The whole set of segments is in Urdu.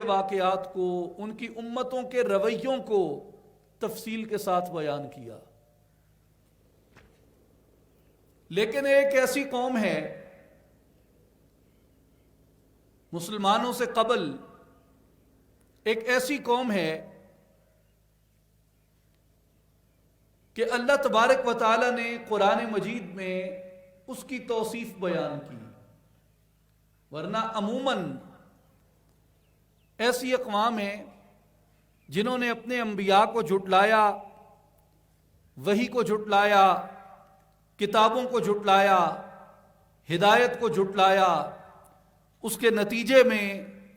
واقعات کو، ان کی امتوں کے رویوں کو تفصیل کے ساتھ بیان کیا۔ لیکن ایک ایسی قوم ہے مسلمانوں سے قبل، ایک ایسی قوم ہے کہ اللہ تبارک و تعالی نے قرآن مجید میں اس کی توصیف بیان کی، ورنہ عموماً ایسی اقوام ہیں جنہوں نے اپنے انبیاء کو جھٹلایا، وحی کو جھٹلایا، کتابوں کو جھٹلایا، ہدایت کو جھٹلایا۔ اس کے نتیجے میں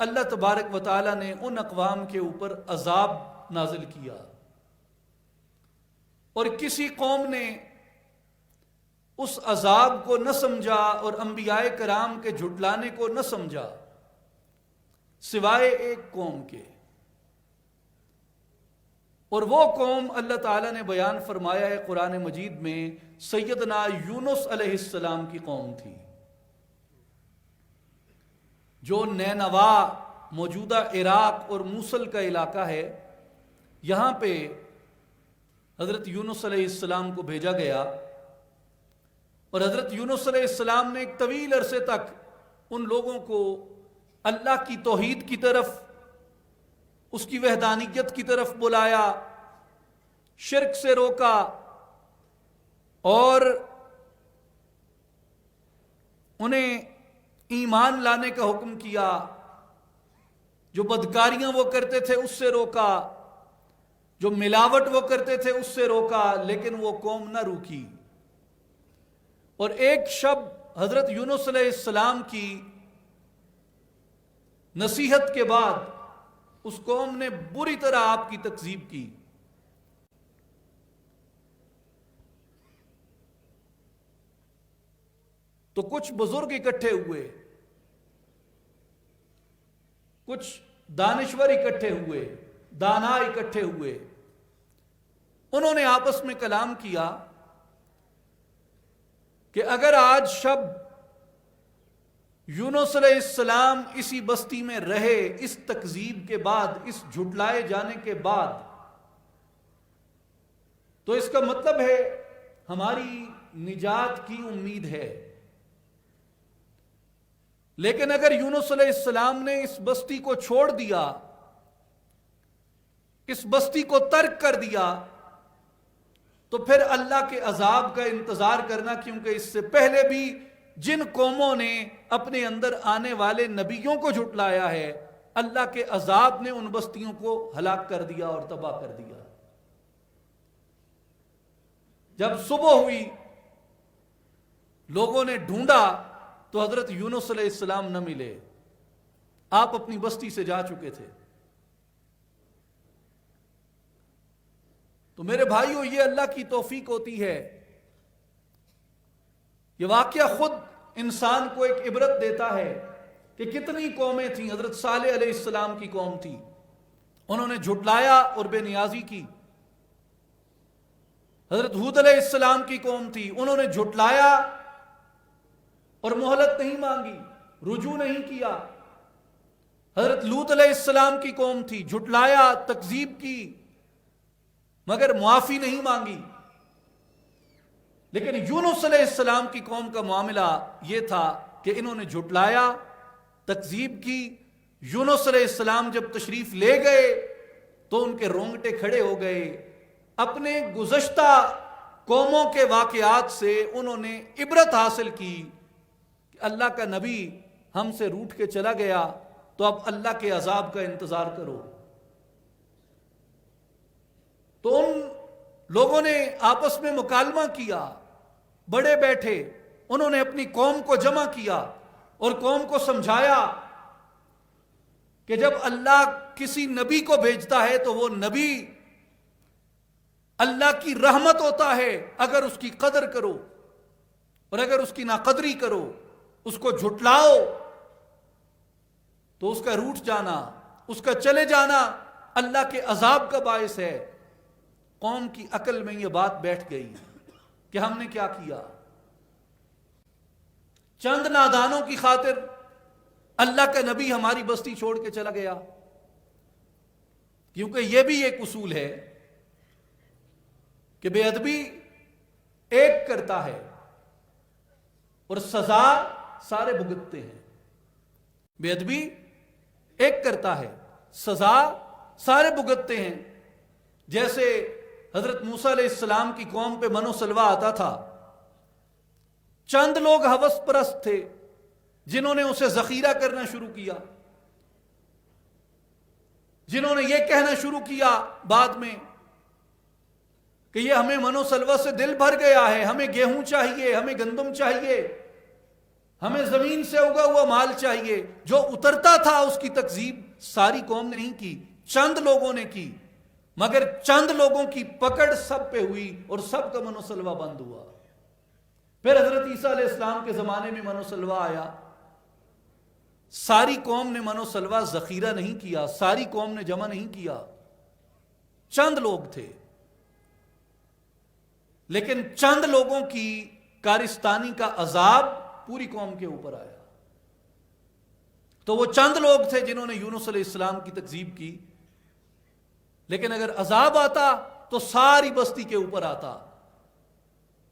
اللہ تبارک و تعالی نے ان اقوام کے اوپر عذاب نازل کیا، اور کسی قوم نے اس عذاب کو نہ سمجھا اور انبیاء کرام کے جھٹلانے کو نہ سمجھا سوائے ایک قوم کے، اور وہ قوم اللہ تعالیٰ نے بیان فرمایا ہے قرآن مجید میں سیدنا یونس علیہ السلام کی قوم تھی، جو نینوا موجودہ عراق اور موصل کا علاقہ ہے، یہاں پہ حضرت یونس علیہ السلام کو بھیجا گیا، اور حضرت یونس علیہ السلام نے ایک طویل عرصے تک ان لوگوں کو اللہ کی توحید کی طرف، اس کی وحدانیت کی طرف بلایا، شرک سے روکا، اور انہیں ایمان لانے کا حکم کیا، جو بدکاریاں وہ کرتے تھے اس سے روکا، جو ملاوٹ وہ کرتے تھے اس سے روکا، لیکن وہ قوم نہ روکی۔ اور ایک شب حضرت یونس علیہ السلام کی نصیحت کے بعد اس قوم نے بری طرح آپ کی تکذیب کی، تو کچھ بزرگ اکٹھے ہوئے، کچھ دانشور اکٹھے ہوئے، دانا اکٹھے ہوئے، انہوں نے آپس میں کلام کیا کہ اگر آج شب یونس علیہ السلام اسی بستی میں رہے، اس تکذیب کے بعد، اس جھٹلائے جانے کے بعد، تو اس کا مطلب ہے ہماری نجات کی امید ہے۔ لیکن اگر یونس علیہ السلام نے اس بستی کو چھوڑ دیا، اس بستی کو ترک کر دیا، تو پھر اللہ کے عذاب کا انتظار کرنا، کیونکہ اس سے پہلے بھی جن قوموں نے اپنے اندر آنے والے نبیوں کو جھٹلایا ہے، اللہ کے عذاب نے ان بستیوں کو ہلاک کر دیا اور تباہ کر دیا۔ جب صبح ہوئی، لوگوں نے ڈھونڈا تو حضرت یونس علیہ السلام نہ ملے، آپ اپنی بستی سے جا چکے تھے۔ تو میرے بھائیو، یہ اللہ کی توفیق ہوتی ہے، یہ واقعہ خود انسان کو ایک عبرت دیتا ہے کہ کتنی قومیں تھیں۔ حضرت صالح علیہ السلام کی قوم تھی، انہوں نے جھٹلایا اور بے نیازی کی۔ حضرت ہود علیہ السلام کی قوم تھی، انہوں نے جھٹلایا اور مہلت نہیں مانگی، رجوع نہیں کیا۔ حضرت لوط علیہ السلام کی قوم تھی، جھٹلایا، تکذیب کی، مگر معافی نہیں مانگی۔ لیکن یونس علیہ السلام کی قوم کا معاملہ یہ تھا کہ انہوں نے جھٹلایا، تکذیب کی۔ یونس علیہ السلام جب تشریف لے گئے تو ان کے رونگٹے کھڑے ہو گئے۔ اپنے گزشتہ قوموں کے واقعات سے انہوں نے عبرت حاصل کی کہ اللہ کا نبی ہم سے روٹھ کے چلا گیا، تو اب اللہ کے عذاب کا انتظار کرو۔ تو ان لوگوں نے آپس میں مکالمہ کیا، بڑے بیٹھے، انہوں نے اپنی قوم کو جمع کیا اور قوم کو سمجھایا کہ جب اللہ کسی نبی کو بھیجتا ہے تو وہ نبی اللہ کی رحمت ہوتا ہے، اگر اس کی قدر کرو، اور اگر اس کی ناقدری کرو، اس کو جھٹلاؤ، تو اس کا روٹھ جانا، اس کا چلے جانا اللہ کے عذاب کا باعث ہے۔ قوم کی عقل میں یہ بات بیٹھ گئی کہ ہم نے کیا کیا؟ چند نادانوں کی خاطر اللہ کا نبی ہماری بستی چھوڑ کے چلا گیا، کیونکہ یہ بھی ایک اصول ہے کہ بے ادبی ایک کرتا ہے اور سزا سارے بھگتتے ہیں. بے ادبی ایک کرتا ہے، سزا سارے بھگتتے ہیں. جیسے حضرت موسیٰ علیہ السلام کی قوم پہ من و سلوہ آتا تھا، چند لوگ ہوس پرست تھے جنہوں نے اسے ذخیرہ کرنا شروع کیا، جنہوں نے یہ کہنا شروع کیا بعد میں کہ یہ ہمیں من و سلوہ سے دل بھر گیا ہے، ہمیں گیہوں چاہیے، ہمیں گندم چاہیے، ہمیں زمین سے اگا ہوا مال چاہیے. جو اترتا تھا اس کی تکذیب ساری قوم نے نہیں کی، چند لوگوں نے کی، مگر چند لوگوں کی پکڑ سب پہ ہوئی اور سب کا من و سلوہ بند ہوا. پھر حضرت عیسیٰ علیہ السلام کے زمانے میں من و سلوہ آیا. ساری قوم نے من و سلوہ ذخیرہ نہیں کیا، ساری قوم نے جمع نہیں کیا، چند لوگ تھے. لیکن چند لوگوں کی کارستانی کا عذاب پوری قوم کے اوپر آیا. تو وہ چند لوگ تھے جنہوں نے یونس علیہ السلام کی تکذیب کی. لیکن اگر عذاب آتا تو ساری بستی کے اوپر آتا.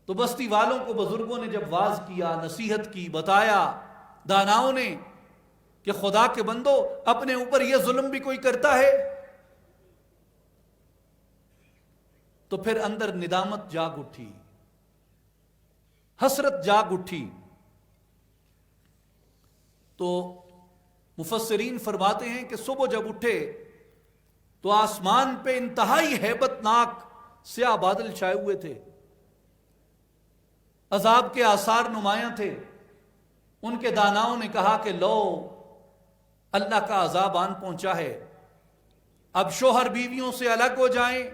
تو بستی والوں کو بزرگوں نے جب واعظ کیا، نصیحت کی، بتایا، داناؤں نے کہ خدا کے بندو اپنے اوپر یہ ظلم بھی کوئی کرتا ہے، تو پھر اندر ندامت جاگ اٹھی، حسرت جاگ اٹھی. تو مفسرین فرماتے ہیں کہ صبح جب اٹھے تو آسمان پہ انتہائی ہیبت ناک سیاہ بادل چھائے ہوئے تھے، عذاب کے آثار نمایاں تھے. ان کے داناؤں نے کہا کہ لو اللہ کا عذاب آن پہنچا ہے، اب شوہر بیویوں سے الگ ہو جائیں،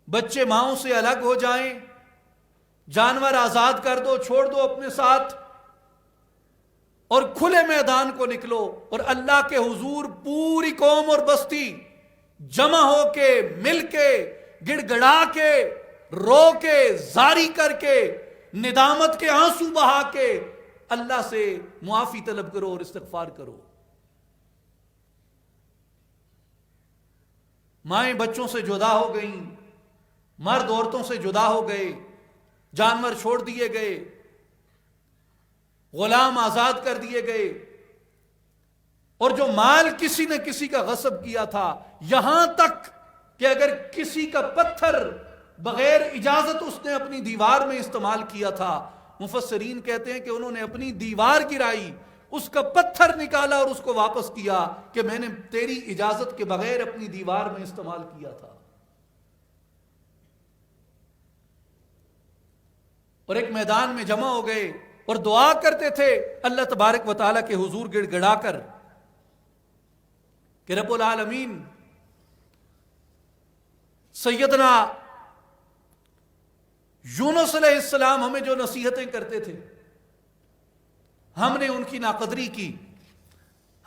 بچے ماؤں سے الگ ہو جائیں، جانور آزاد کر دو، چھوڑ دو اپنے ساتھ، اور کھلے میدان کو نکلو اور اللہ کے حضور پوری قوم اور بستی جمع ہو کے، مل کے، گڑ گڑا کے، رو کے، زاری کر کے، ندامت کے آنسو بہا کے اللہ سے معافی طلب کرو اور استغفار کرو. مائیں بچوں سے جدا ہو گئیں، مرد عورتوں سے جدا ہو گئے، جانور چھوڑ دیے گئے، غلام آزاد کر دیے گئے، اور جو مال کسی نے کسی کا غصب کیا تھا، یہاں تک کہ اگر کسی کا پتھر بغیر اجازت اس نے اپنی دیوار میں استعمال کیا تھا، مفسرین کہتے ہیں کہ انہوں نے اپنی دیوار گرائی، اس کا پتھر نکالا اور اس کو واپس کیا کہ میں نے تیری اجازت کے بغیر اپنی دیوار میں استعمال کیا تھا. اور ایک میدان میں جمع ہو گئے اور دعا کرتے تھے اللہ تبارک و تعالیٰ کے حضور گڑ گڑا کر کہ رب العالمین سیدنا یونس علیہ السلام ہمیں جو نصیحتیں کرتے تھے، ہم نے ان کی ناقدری کی،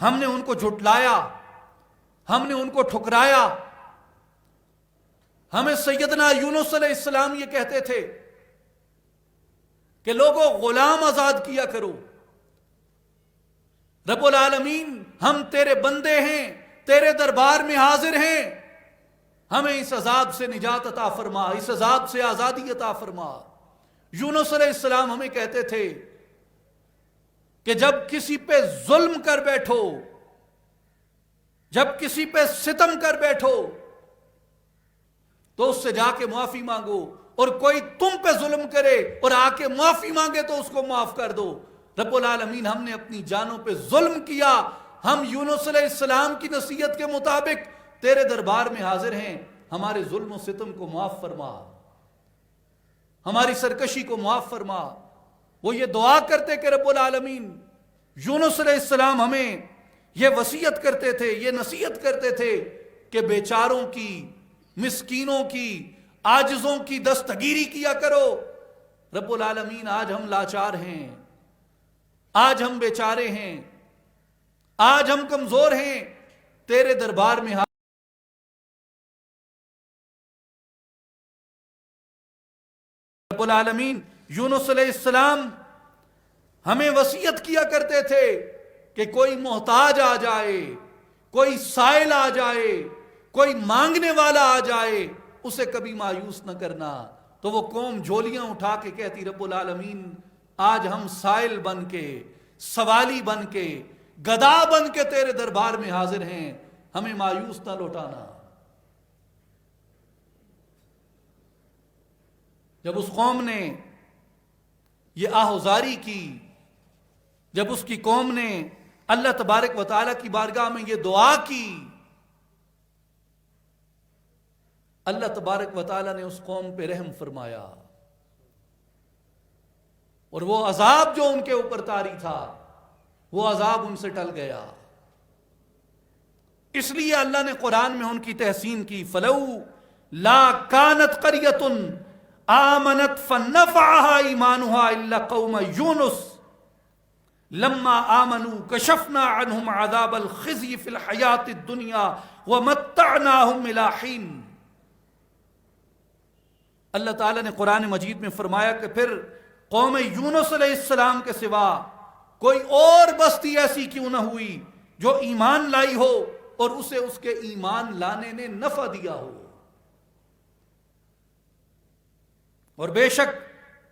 ہم نے ان کو جھٹلایا، ہم نے ان کو ٹھکرایا. ہمیں سیدنا یونس علیہ السلام یہ کہتے تھے کہ لوگوں غلام آزاد کیا کرو. رب العالمین ہم تیرے بندے ہیں، تیرے دربار میں حاضر ہیں، ہمیں اس عذاب سے نجات عطا فرما، اس عذاب سے آزادی عطا فرما. یونس علیہ السلام ہمیں کہتے تھے کہ جب کسی پہ ظلم کر بیٹھو، جب کسی پہ ستم کر بیٹھو تو اس سے جا کے معافی مانگو، اور کوئی تم پہ ظلم کرے اور آ کے معافی مانگے تو اس کو معاف کر دو. رب العالمین ہم نے اپنی جانوں پہ ظلم کیا، ہم یونس علیہ السلام کی نصیحت کے مطابق تیرے دربار میں حاضر ہیں، ہمارے ظلم و ستم کو معاف فرما، ہماری سرکشی کو معاف فرما. وہ یہ دعا کرتے کہ رب العالمین، یونس علیہ السلام ہمیں یہ وصیت کرتے تھے، یہ نصیحت کرتے تھے کہ بیچاروں کی، مسکینوں کی، عاجزوں کی دستگیری کیا کرو. رب العالمین آج ہم لاچار ہیں، آج ہم بیچارے ہیں، آج ہم کمزور ہیں، تیرے دربار میں رب العالمین. یونس علیہ السلام ہمیں وصیت کیا کرتے تھے کہ کوئی محتاج آ جائے، کوئی سائل آ جائے، کوئی مانگنے والا آ جائے اسے کبھی مایوس نہ کرنا. تو وہ قوم جھولیاں اٹھا کے کہتی رب العالمین آج ہم سائل بن کے، سوالی بن کے، گدا بن کے تیرے دربار میں حاضر ہیں، ہمیں مایوس نہ لوٹانا. جب اس قوم نے یہ آہوزاری کی، جب اس کی قوم نے اللہ تبارک و تعالیٰ کی بارگاہ میں یہ دعا کی، اللہ تبارک و تعالیٰ نے اس قوم پہ رحم فرمایا، اور وہ عذاب جو ان کے اوپر طاری تھا وہ عذاب ان سے ٹل گیا. اس لیے اللہ نے قرآن میں ان کی تحسین کی. فَلَوْ لَا كَانَتْ قَرْيَةٌ آمَنَتْ فَنَّفَعَهَا إِيمَانُهَا إِلَّا قَوْمَ يُونُسَ لَمَّا آمَنُوا كَشَفْنَا عَنْهُمْ عَذَابَ الْخِزْيِ فِي الْحَيَاةِ الدُّنْيَا وَمَتَّعْنَاهُمْ إِلَىٰ حِينٍ. اللہ تعالیٰ نے قرآن مجید میں فرمایا کہ پھر قوم یونس علیہ السلام کے سوا کوئی اور بستی ایسی کیوں نہ ہوئی جو ایمان لائی ہو اور اسے اس کے ایمان لانے نے نفع دیا ہو. اور بے شک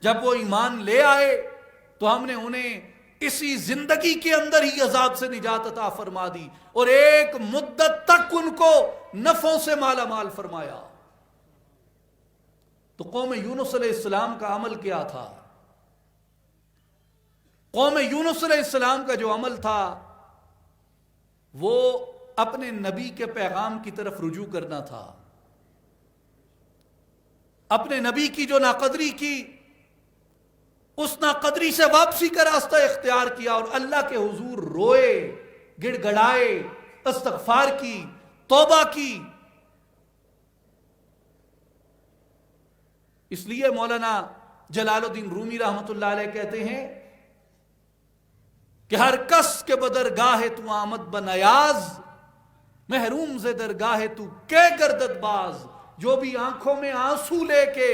جب وہ ایمان لے آئے تو ہم نے انہیں اسی زندگی کے اندر ہی عذاب سے نجات عطا فرما دی اور ایک مدت تک ان کو نفعوں سے مالا مال فرمایا. تو قوم یونس علیہ السلام کا عمل کیا تھا؟ قوم یونس علیہ السلام کا جو عمل تھا وہ اپنے نبی کے پیغام کی طرف رجوع کرنا تھا. اپنے نبی کی جو ناقدری کی اس ناقدری سے واپسی کا راستہ اختیار کیا اور اللہ کے حضور روئے، گڑ گڑائے، استغفار کی، توبہ کی. اس لیے مولانا جلال الدین رومی رحمت اللہ علیہ کہتے ہیں کہ ہر کس کے بدرگاہ تو آمد بنیاز، محروم سے درگاہ تو کے گردت باز. جو بھی آنکھوں میں آنسو لے کے،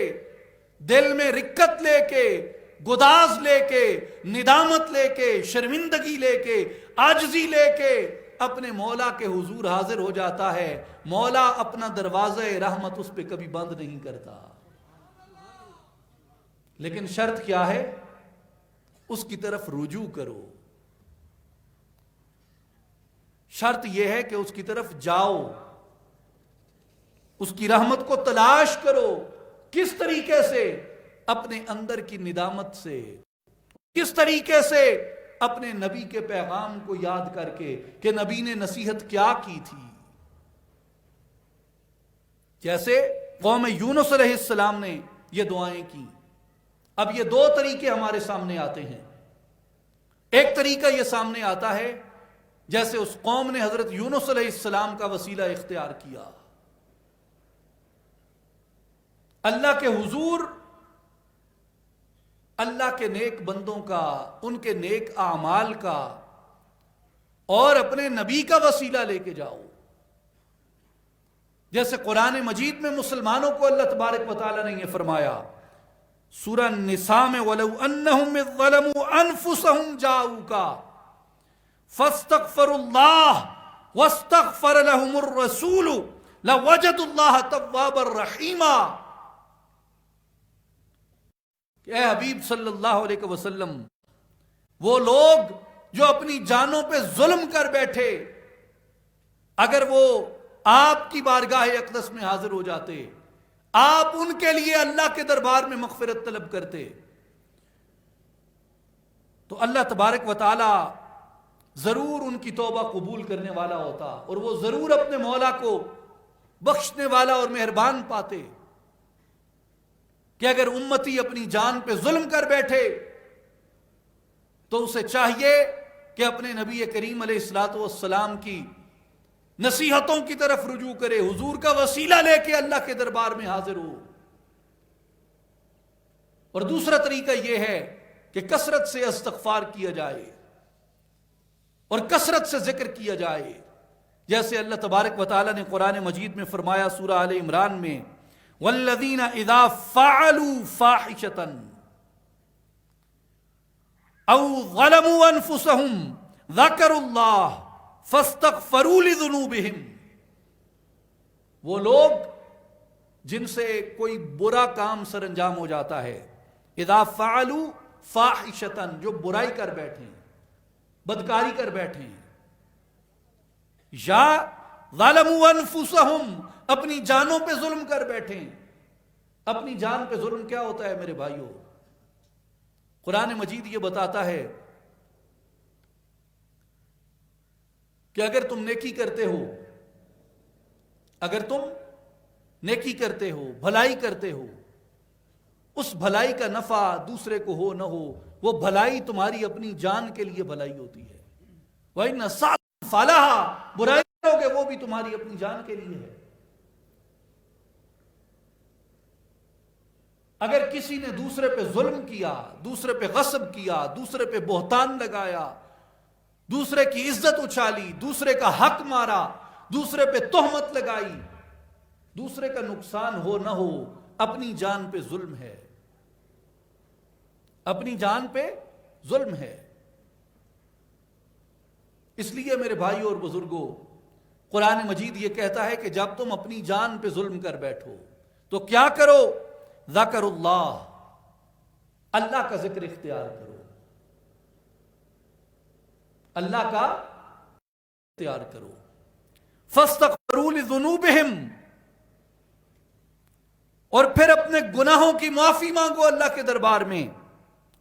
دل میں رکت لے کے، گداز لے کے، ندامت لے کے، شرمندگی لے کے، عاجزی لے کے اپنے مولا کے حضور حاضر ہو جاتا ہے، مولا اپنا دروازہ رحمت اس پہ کبھی بند نہیں کرتا. لیکن شرط کیا ہے؟ اس کی طرف رجوع کرو. شرط یہ ہے کہ اس کی طرف جاؤ، اس کی رحمت کو تلاش کرو. کس طریقے سے؟ اپنے اندر کی ندامت سے. کس طریقے سے؟ اپنے نبی کے پیغام کو یاد کر کے کہ نبی نے نصیحت کیا کی تھی. جیسے قوم یونس علیہ السلام نے یہ دعائیں کی. اب یہ دو طریقے ہمارے سامنے آتے ہیں. ایک طریقہ یہ سامنے آتا ہے جیسے اس قوم نے حضرت یونس علیہ السلام کا وسیلہ اختیار کیا، اللہ کے حضور اللہ کے نیک بندوں کا، ان کے نیک اعمال کا اور اپنے نبی کا وسیلہ لے کے جاؤ. جیسے قرآن مجید میں مسلمانوں کو اللہ تبارک و تعالیٰ نے یہ فرمایا سورہ النساء میں وَلَوْ أَنَّهُمْ إِذْ ظَلَمُوا أَنفُسَهُمْ جَاءُوكَ فَاسْتَغْفَرُوا اللَّهَ وَاسْتَغْفَرَ لَهُمُ الرَّسُولُ لَوَجَدُوا اللَّهَ تَوَّابًا رَحِيمًا. کہ اے حبیب صلی اللہ علیہ وسلم، وہ لوگ جو اپنی جانوں پہ ظلم کر بیٹھے، اگر وہ آپ کی بارگاہ اقدس میں حاضر ہو جاتے، آپ ان کے لیے اللہ کے دربار میں مغفرت طلب کرتے، تو اللہ تبارک و تعالی ضرور ان کی توبہ قبول کرنے والا ہوتا اور وہ ضرور اپنے مولا کو بخشنے والا اور مہربان پاتے. کہ اگر امتی اپنی جان پہ ظلم کر بیٹھے تو اسے چاہیے کہ اپنے نبی کریم علیہ الصلوۃ والسلام کی نصیحتوں کی طرف رجوع کرے، حضور کا وسیلہ لے کے اللہ کے دربار میں حاضر ہو. اور دوسرا طریقہ یہ ہے کہ کثرت سے استغفار کیا جائے اور کثرت سے ذکر کیا جائے. جیسے اللہ تبارک و تعالیٰ نے قرآن مجید میں فرمایا سورہ آل عمران میں والذین اذا فعلوا فاحشة او ظلموا انفسهم ذکروا اللہ فاستغفروا لذنوبهم. وہ لوگ جن سے کوئی برا کام سر انجام ہو جاتا ہے، اذا فعلوا فاحشۃ، جو برائی کر بیٹھے ہیں، بدکاری کر بیٹھے ہیں، یا ظلموا انفسہم، اپنی جانوں پہ ظلم کر بیٹھے ہیں۔ اپنی جان پہ ظلم کیا ہوتا ہے میرے بھائیوں؟ قرآن مجید یہ بتاتا ہے کہ اگر تم نیکی کرتے ہو، اگر تم نیکی کرتے ہو، بھلائی کرتے ہو، اس بھلائی کا نفع دوسرے کو ہو نہ ہو، وہ بھلائی تمہاری اپنی جان کے لیے بھلائی ہوتی ہے۔ وَإِنَّ سَعْتُمْ فَلَهَا، برائی کرو گے وہ بھی تمہاری اپنی جان کے لیے ہے۔ اگر کسی نے دوسرے پہ ظلم کیا، دوسرے پہ غصب کیا، دوسرے پہ بہتان لگایا، دوسرے کی عزت اچھالی، دوسرے کا حق مارا، دوسرے پہ تہمت لگائی، دوسرے کا نقصان ہو نہ ہو، اپنی جان پہ ظلم ہے، اپنی جان پہ ظلم ہے۔ اس لیے میرے بھائیوں اور بزرگوں، قرآن مجید یہ کہتا ہے کہ جب تم اپنی جان پہ ظلم کر بیٹھو تو کیا کرو؟ ذکر اللہ، اللہ کا ذکر اختیار کرو، اللہ کا اختیار کرو۔ فاستغفروا لذنوبہم، اور پھر اپنے گناہوں کی معافی مانگو اللہ کے دربار میں۔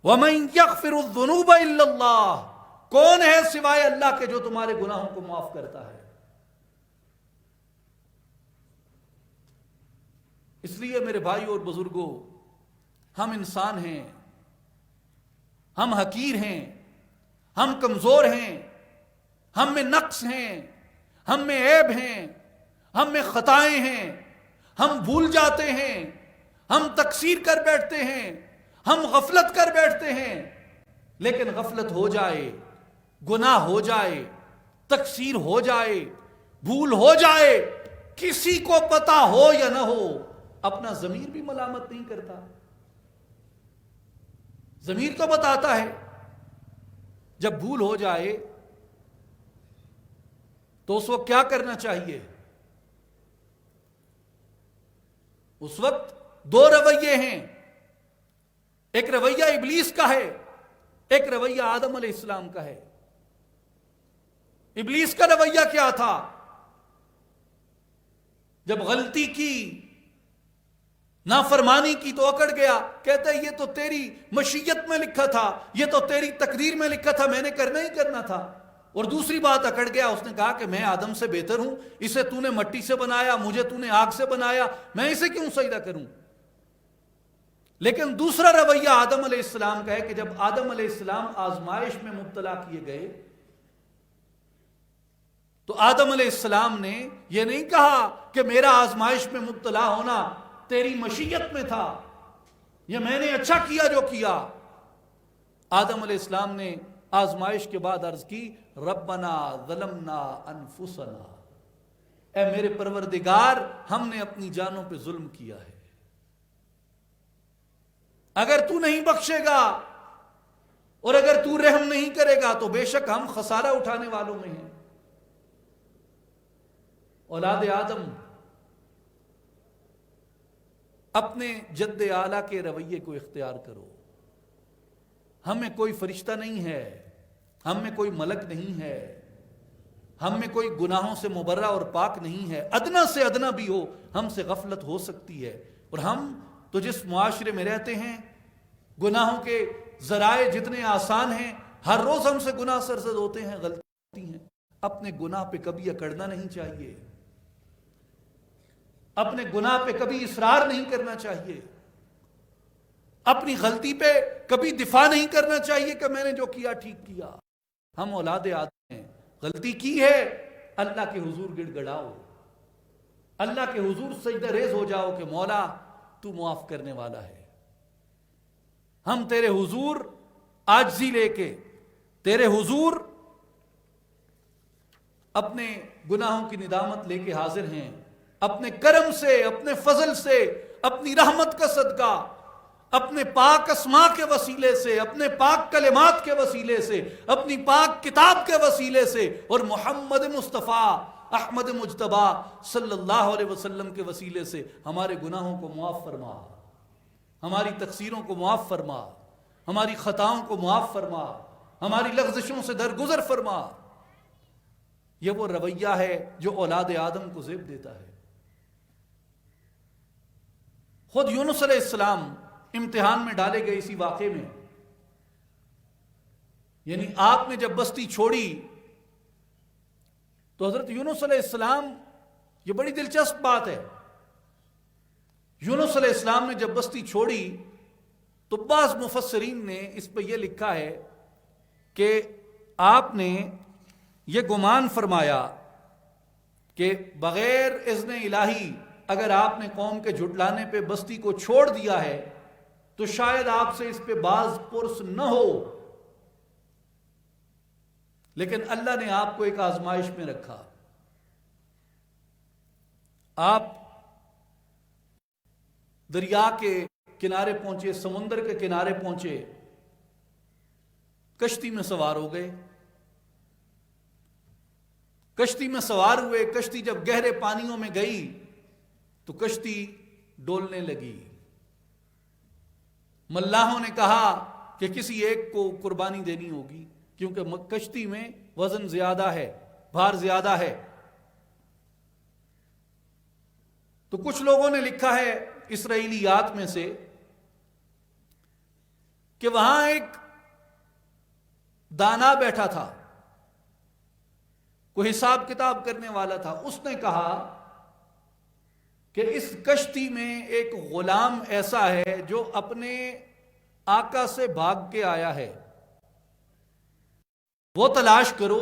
وَمَن يَغْفِرُ الذُّنُوبَ إِلَّا اللَّهُ، کون ہے سوائے اللہ کے جو تمہارے گناہوں کو معاف کرتا ہے؟ اس لیے میرے بھائیوں اور بزرگوں، ہم انسان ہیں، ہم حقیر ہیں، ہم کمزور ہیں، ہم میں نقص ہیں، ہم میں عیب ہیں، ہم میں خطائیں ہیں، ہم بھول جاتے ہیں، ہم تقصیر کر بیٹھتے ہیں، ہم غفلت کر بیٹھتے ہیں۔ لیکن غفلت ہو جائے، گناہ ہو جائے، تقصیر ہو جائے، بھول ہو جائے، کسی کو پتا ہو یا نہ ہو، اپنا ضمیر بھی ملامت نہیں کرتا۔ ضمیر تو بتاتا ہے۔ جب بھول ہو جائے تو اس وقت کیا کرنا چاہیے؟ اس وقت دو رویے ہیں، ایک رویہ ابلیس کا ہے، ایک رویہ آدم علیہ السلام کا ہے۔ ابلیس کا رویہ کیا تھا؟ جب غلطی کی، نافرمانی کی تو اکڑ گیا، کہتا ہے یہ تو تیری مشیت میں لکھا تھا، یہ تو تیری تقدیر میں لکھا تھا، میں نے کرنا ہی کرنا تھا۔ اور دوسری بات اکڑ گیا، اس نے کہا کہ میں آدم سے بہتر ہوں، اسے تو نے مٹی سے بنایا، مجھے تو نے آگ سے بنایا، میں اسے کیوں سجدہ کروں؟ لیکن دوسرا رویہ آدم علیہ السلام کا ہے کہ جب آدم علیہ السلام آزمائش میں مبتلا کیے گئے تو آدم علیہ السلام نے یہ نہیں کہا کہ میرا آزمائش میں مبتلا ہونا تیری مشیت میں تھا، یہ میں نے اچھا کیا جو کیا۔ آدم علیہ السلام نے آزمائش کے بعد عرض کی، ربنا ظلمنا انفسنا، اے میرے پروردگار ہم نے اپنی جانوں پہ ظلم کیا ہے، اگر تو نہیں بخشے گا اور اگر تو رحم نہیں کرے گا تو بے شک ہم خسارہ اٹھانے والوں میں ہیں۔ اولاد آدم، اپنے جد اعلیٰ کے رویے کو اختیار کرو۔ ہمیں کوئی فرشتہ نہیں ہے، ہم میں کوئی ملک نہیں ہے، ہم میں کوئی گناہوں سے مبرہ اور پاک نہیں ہے، ادنا سے ادنا بھی ہو ہم سے غفلت ہو سکتی ہے۔ اور ہم تو جس معاشرے میں رہتے ہیں، گناہوں کے ذرائع جتنے آسان ہیں، ہر روز ہم سے گناہ سرزد ہوتے ہیں، غلطی ہوتی ہیں۔ اپنے گناہ پہ کبھی اکڑنا نہیں چاہیے، اپنے گناہ پہ کبھی اصرار نہیں کرنا چاہیے، اپنی غلطی پہ کبھی دفاع نہیں کرنا چاہیے کہ میں نے جو کیا ٹھیک کیا۔ ہم اولاد آدم ہیں، غلطی کی ہے، اللہ کے حضور گڑ گڑاؤ، اللہ کے حضور سجدہ ریز ہو جاؤ کہ مولا تو معاف کرنے والا ہے۔ ہم تیرے حضور عاجزی لے کے، تیرے حضور اپنے گناہوں کی ندامت لے کے حاضر ہیں، اپنے کرم سے، اپنے فضل سے، اپنی رحمت کا صدقہ، اپنے پاک اسماء کے وسیلے سے، اپنے پاک کلمات کے وسیلے سے، اپنی پاک کتاب کے وسیلے سے، اور محمد مصطفیٰ احمد مجتبی صلی اللہ علیہ وسلم کے وسیلے سے ہمارے گناہوں کو معاف فرما، ہماری تقصیروں کو معاف فرما، ہماری خطاؤں کو معاف فرما، ہماری لغزشوں سے درگزر فرما۔ یہ وہ رویہ ہے جو اولاد آدم کو زیب دیتا ہے۔ خود یونس علیہ السلام امتحان میں ڈالے گئے اسی واقعے میں، یعنی آپ نے جب بستی چھوڑی تو حضرت یونس علیہ السلام، یہ بڑی دلچسپ بات ہے، یونس علیہ السلام نے جب بستی چھوڑی تو بعض مفسرین نے اس پہ یہ لکھا ہے کہ آپ نے یہ گمان فرمایا کہ بغیر اذن الہی اگر آپ نے قوم کے جھٹلانے پہ بستی کو چھوڑ دیا ہے تو شاید آپ سے اس پہ باز پرس نہ ہو، لیکن اللہ نے آپ کو ایک آزمائش میں رکھا۔ آپ دریا کے کنارے پہنچے، سمندر کے کنارے پہنچے، کشتی میں سوار ہو گئے، کشتی میں سوار ہوئے، کشتی جب گہرے پانیوں میں گئی تو کشتی ڈولنے لگی۔ ملاحوں نے کہا کہ کسی ایک کو قربانی دینی ہوگی کیونکہ کشتی میں وزن زیادہ ہے، بھار زیادہ ہے۔ تو کچھ لوگوں نے لکھا ہے اسرائیلیات میں سے کہ وہاں ایک دانا بیٹھا تھا، کوئی حساب کتاب کرنے والا تھا، اس نے کہا کہ اس کشتی میں ایک غلام ایسا ہے جو اپنے آقا سے بھاگ کے آیا ہے، وہ تلاش کرو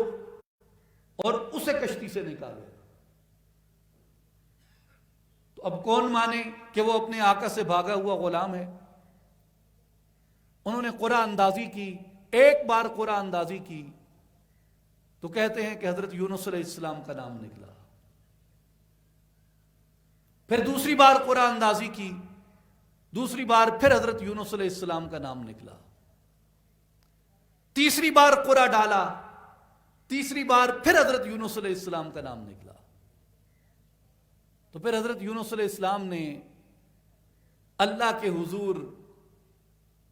اور اسے کشتی سے نکالو۔ تو اب کون مانے کہ وہ اپنے آقا سے بھاگا ہوا غلام ہے؟ انہوں نے قرآن اندازی کی، ایک بار قرآن اندازی کی تو کہتے ہیں کہ حضرت یونس علیہ السلام کا نام نکلا۔ پھر دوسری بار قرآن اندازی کی، دوسری بار پھر حضرت یونس علیہ السلام کا نام نکلا۔ تیسری بار قرآن ڈالا، تیسری بار پھر حضرت یونس علیہ السلام کا نام نکلا۔ تو پھر حضرت یونس علیہ السلام نے اللہ کے حضور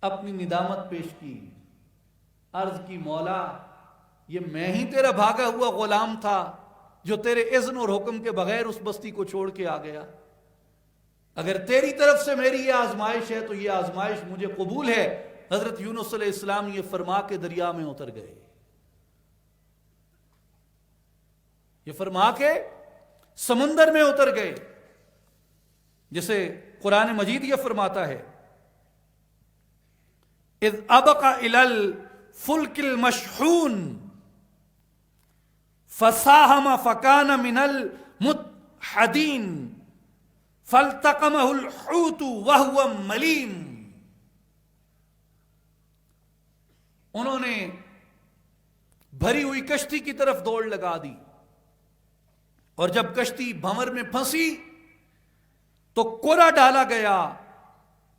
اپنی ندامت پیش کی، عرض کی مولا یہ میں ہی تیرا بھاگا ہوا غلام تھا جو تیرے اذن اور حکم کے بغیر اس بستی کو چھوڑ کے آ گیا، اگر تیری طرف سے میری یہ آزمائش ہے تو یہ آزمائش مجھے قبول ہے۔ حضرت یونس علیہ السلام یہ فرما کے دریا میں اتر گئے، یہ فرما کے سمندر میں اتر گئے، جسے قرآن مجید یہ فرماتا ہے اذ ابق الى الفلك المشحون فساهم فكان من المدحضين فالتقمه الحوت وهو مليم۔ انہوں نے بھری ہوئی کشتی کی طرف دوڑ لگا دی، اور جب کشتی بھنور میں پھنسی تو قرا ڈالا گیا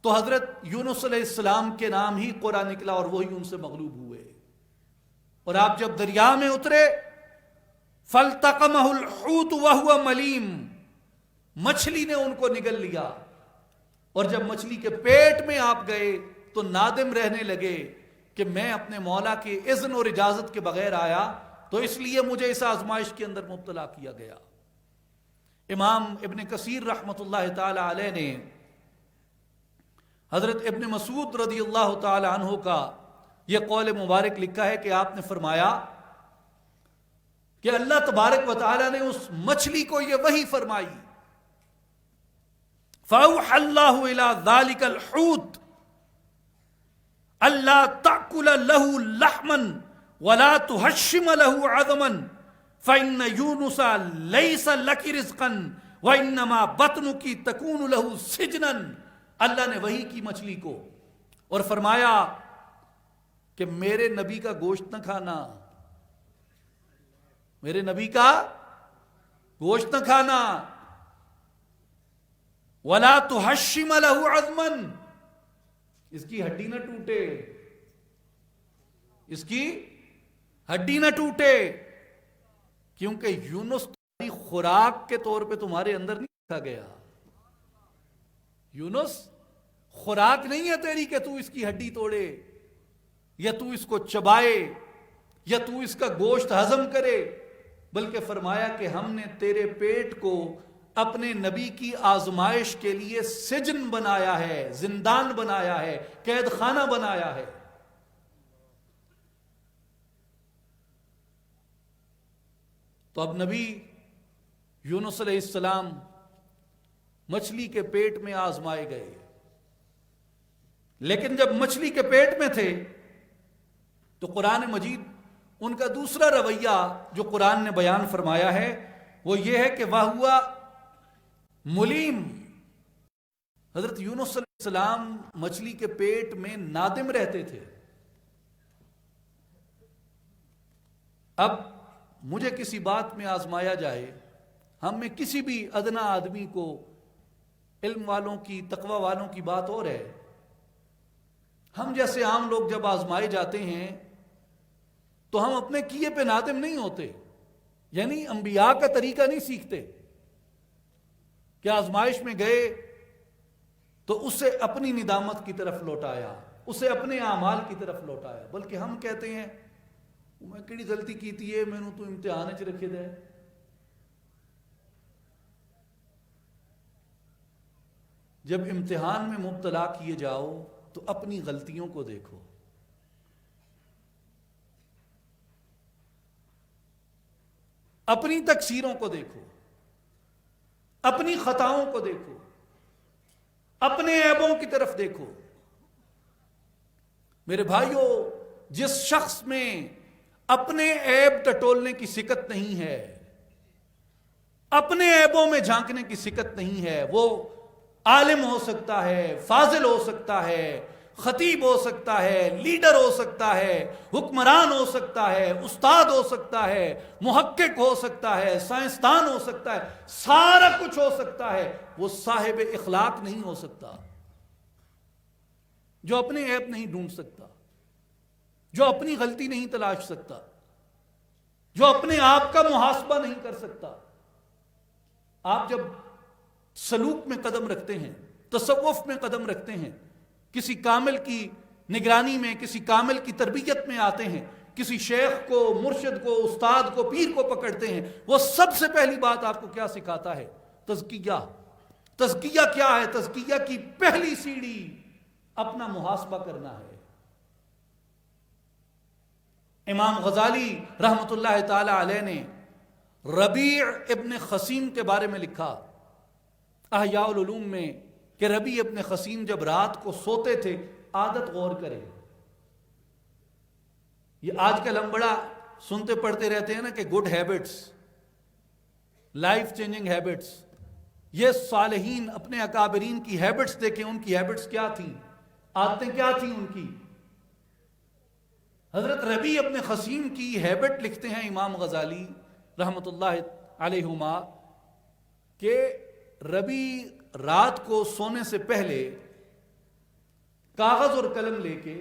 تو حضرت یونس علیہ السلام کے نام ہی قرا نکلا اور وہی ان سے مغلوب ہوئے۔ اور آپ جب دریا میں اترے فَالْتَقَمَهُ الْحُوتُ وَهُوَ مَلِيمٌ، مچھلی نے ان کو نگل لیا، اور جب مچھلی کے پیٹ میں آپ گئے تو نادم رہنے لگے کہ میں اپنے مولا کے اذن اور اجازت کے بغیر آیا تو اس لیے مجھے اس آزمائش کے اندر مبتلا کیا گیا۔ امام ابن کثیر رحمۃ اللہ تعالی علیہ نے حضرت ابن مسعود رضی اللہ تعالی عنہ کا یہ قول مبارک لکھا ہے کہ آپ نے فرمایا کہ اللہ تبارک و تعالی نے اس مچھلی کو یہ وحی فرمائی، فَأَوْحَى اللَّهُ إِلَى ذَلِكَ الْحُوتِ أَلَّا تَأْكُلَ لَهُ لَحْمًا وَلَا تُهَشِّمَ لَهُ عَظَمًا فَإِنَّ يُونُسَ لَيْسَ لَكِ رِزْقًا وَإِنَّمَا بَطْنُكِ تَكُونُ لَهُ سِجْنًا۔ اللہ نے وحی کی مچھلی کو اور فرمایا کہ میرے نبی کا گوشت نہ کھانا، میرے نبی کا گوشت نہ کھانا، وَلَا تُحَشِّمَ لَهُ عَظْمًا، اس کی ہڈی نہ ٹوٹے، اس کی ہڈی نہ ٹوٹے، کیونکہ یونس خوراک کے طور پہ تمہارے اندر نہیں رکھا گیا. یونس خوراک نہیں ہے تیری کہ تو اس کی ہڈی توڑے یا تو اس کو چبائے یا تو اس کا گوشت ہضم کرے، بلکہ فرمایا کہ ہم نے تیرے پیٹ کو اپنے نبی کی آزمائش کے لیے سجن بنایا ہے، زندان بنایا ہے، قید خانہ بنایا ہے. تو اب نبی یونس علیہ السلام مچھلی کے پیٹ میں آزمائے گئے، لیکن جب مچھلی کے پیٹ میں تھے تو قرآن مجید ان کا دوسرا رویہ جو قرآن نے بیان فرمایا ہے وہ یہ ہے کہ وَهُوَ ملیم. حضرت یونس علیہ السلام مچھلی کے پیٹ میں نادم رہتے تھے. اب مجھے کسی بات میں آزمایا جائے، ہم میں کسی بھی ادنا آدمی کو، علم والوں کی، تقوی والوں کی بات اور ہے، ہم جیسے عام لوگ جب آزمائے جاتے ہیں تو ہم اپنے کیے پہ نادم نہیں ہوتے. یعنی انبیاء کا طریقہ نہیں سیکھتے کہ آزمائش میں گئے تو اسے اپنی ندامت کی طرف لوٹایا، اسے اپنے اعمال کی طرف لوٹایا، بلکہ ہم کہتے ہیں میں کیڑی غلطی کیتی ہے، میں نے تو امتحان چ رکھے دے. جب امتحان میں مبتلا کیے جاؤ تو اپنی غلطیوں کو دیکھو، اپنی تقصیروں کو دیکھو، اپنی خطاؤں کو دیکھو، اپنے عیبوں کی طرف دیکھو. میرے بھائیوں، جس شخص میں اپنے عیب ٹٹولنے کی سکت نہیں ہے، اپنے عیبوں میں جھانکنے کی سکت نہیں ہے، وہ عالم ہو سکتا ہے، فاضل ہو سکتا ہے، خطیب ہو سکتا ہے، لیڈر ہو سکتا ہے، حکمران ہو سکتا ہے، استاد ہو سکتا ہے، محقق ہو سکتا ہے، سائنسدان ہو سکتا ہے، سارا کچھ ہو سکتا ہے، وہ صاحب اخلاق نہیں ہو سکتا جو اپنے عیب نہیں ڈھونڈ سکتا، جو اپنی غلطی نہیں تلاش سکتا، جو اپنے آپ کا محاسبہ نہیں کر سکتا. آپ جب سلوک میں قدم رکھتے ہیں، تصوف میں قدم رکھتے ہیں، کسی کامل کی نگرانی میں، کسی کامل کی تربیت میں آتے ہیں، کسی شیخ کو، مرشد کو، استاد کو، پیر کو پکڑتے ہیں، وہ سب سے پہلی بات آپ کو کیا سکھاتا ہے؟ تزکیہ. تزکیہ کیا ہے؟ تزکیہ کی پہلی سیڑھی اپنا محاسبہ کرنا ہے. امام غزالی رحمت اللہ تعالی علیہ نے ربیع ابن خثیم کے بارے میں لکھا احیاء العلوم میں کہ ربیع ابن خثیم جب رات کو سوتے تھے، عادت غور کرے، یہ آج کل ہم بڑا سنتے پڑھتے رہتے ہیں نا کہ good habits, life changing habits. یہ صالحین اپنے اکابرین کی ہیبٹس دیکھیں، ان کی ہیبٹس کیا تھیں، عادتیں کیا تھیں ان کی. حضرت ربیع ابن خثیم کی ہیبٹ لکھتے ہیں امام غزالی رحمت اللہ علیہما کہ ربیع رات کو سونے سے پہلے کاغذ اور قلم لے کے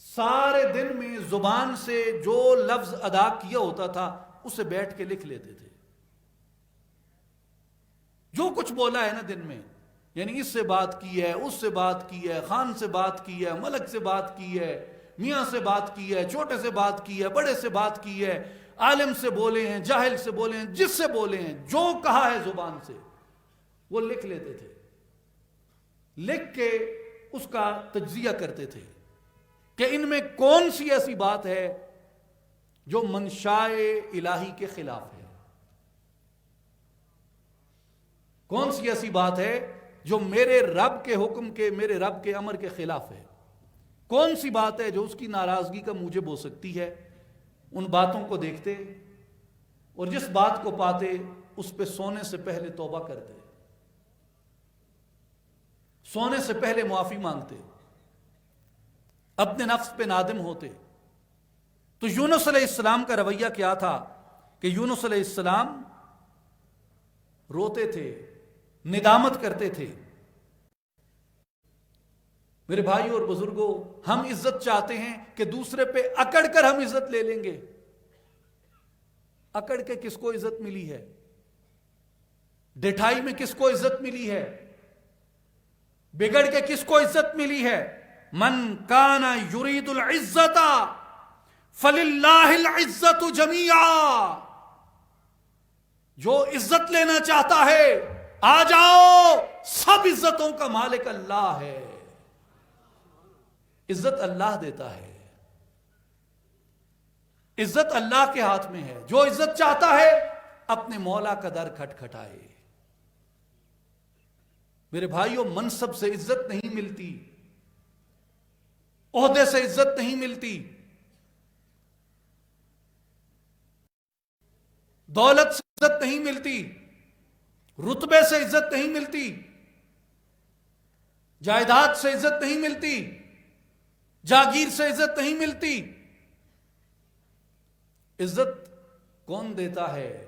سارے دن میں زبان سے جو لفظ ادا کیا ہوتا تھا اسے بیٹھ کے لکھ لیتے تھے. جو کچھ بولا ہے نا دن میں، یعنی اس سے بات کی ہے، اس سے بات کی ہے، خان سے بات کی ہے، ملک سے بات کی ہے، میاں سے بات کی ہے، چھوٹے سے بات کی ہے، بڑے سے بات کی ہے، عالم سے بولے ہیں، جاہل سے بولے ہیں، جس سے بولے ہیں، جو کہا ہے زبان سے وہ لکھ لیتے تھے. لکھ کے اس کا تجزیہ کرتے تھے کہ ان میں کون سی ایسی بات ہے جو منشائے الہی کے خلاف ہے، کون سی ایسی بات ہے جو میرے رب کے حکم کے، میرے رب کے امر کے خلاف ہے، کون سی بات ہے جو اس کی ناراضگی کا موجب ہو سکتی ہے. ان باتوں کو دیکھتے اور جس بات کو پاتے اس پہ سونے سے پہلے توبہ کرتے، سونے سے پہلے معافی مانگتے، اپنے نفس پہ نادم ہوتے. تو یونس علیہ السلام کا رویہ کیا تھا کہ یونس علیہ السلام روتے تھے، ندامت کرتے تھے. میرے بھائی اور بزرگوں، ہم عزت چاہتے ہیں کہ دوسرے پہ اکڑ کر ہم عزت لے لیں گے. اکڑ کے کس کو عزت ملی ہے؟ ڈٹھائی میں کس کو عزت ملی ہے؟ بگڑ کے کس کو عزت ملی ہے؟ من کان یرید العزت فللہ العزت جمیعا، جو عزت لینا چاہتا ہے آ جاؤ، سب عزتوں کا مالک اللہ ہے۔ عزت اللہ دیتا ہے، عزت اللہ کے ہاتھ میں ہے۔ جو عزت چاہتا ہے اپنے مولا کا در کھٹکھٹائے۔ میرے بھائیوں، منصب سے عزت نہیں ملتی، عہدے سے عزت نہیں ملتی، دولت سے عزت نہیں ملتی، رتبے سے عزت نہیں ملتی، جائیداد سے عزت نہیں ملتی، جاگیر سے عزت نہیں ملتی۔ عزت کون دیتا ہے؟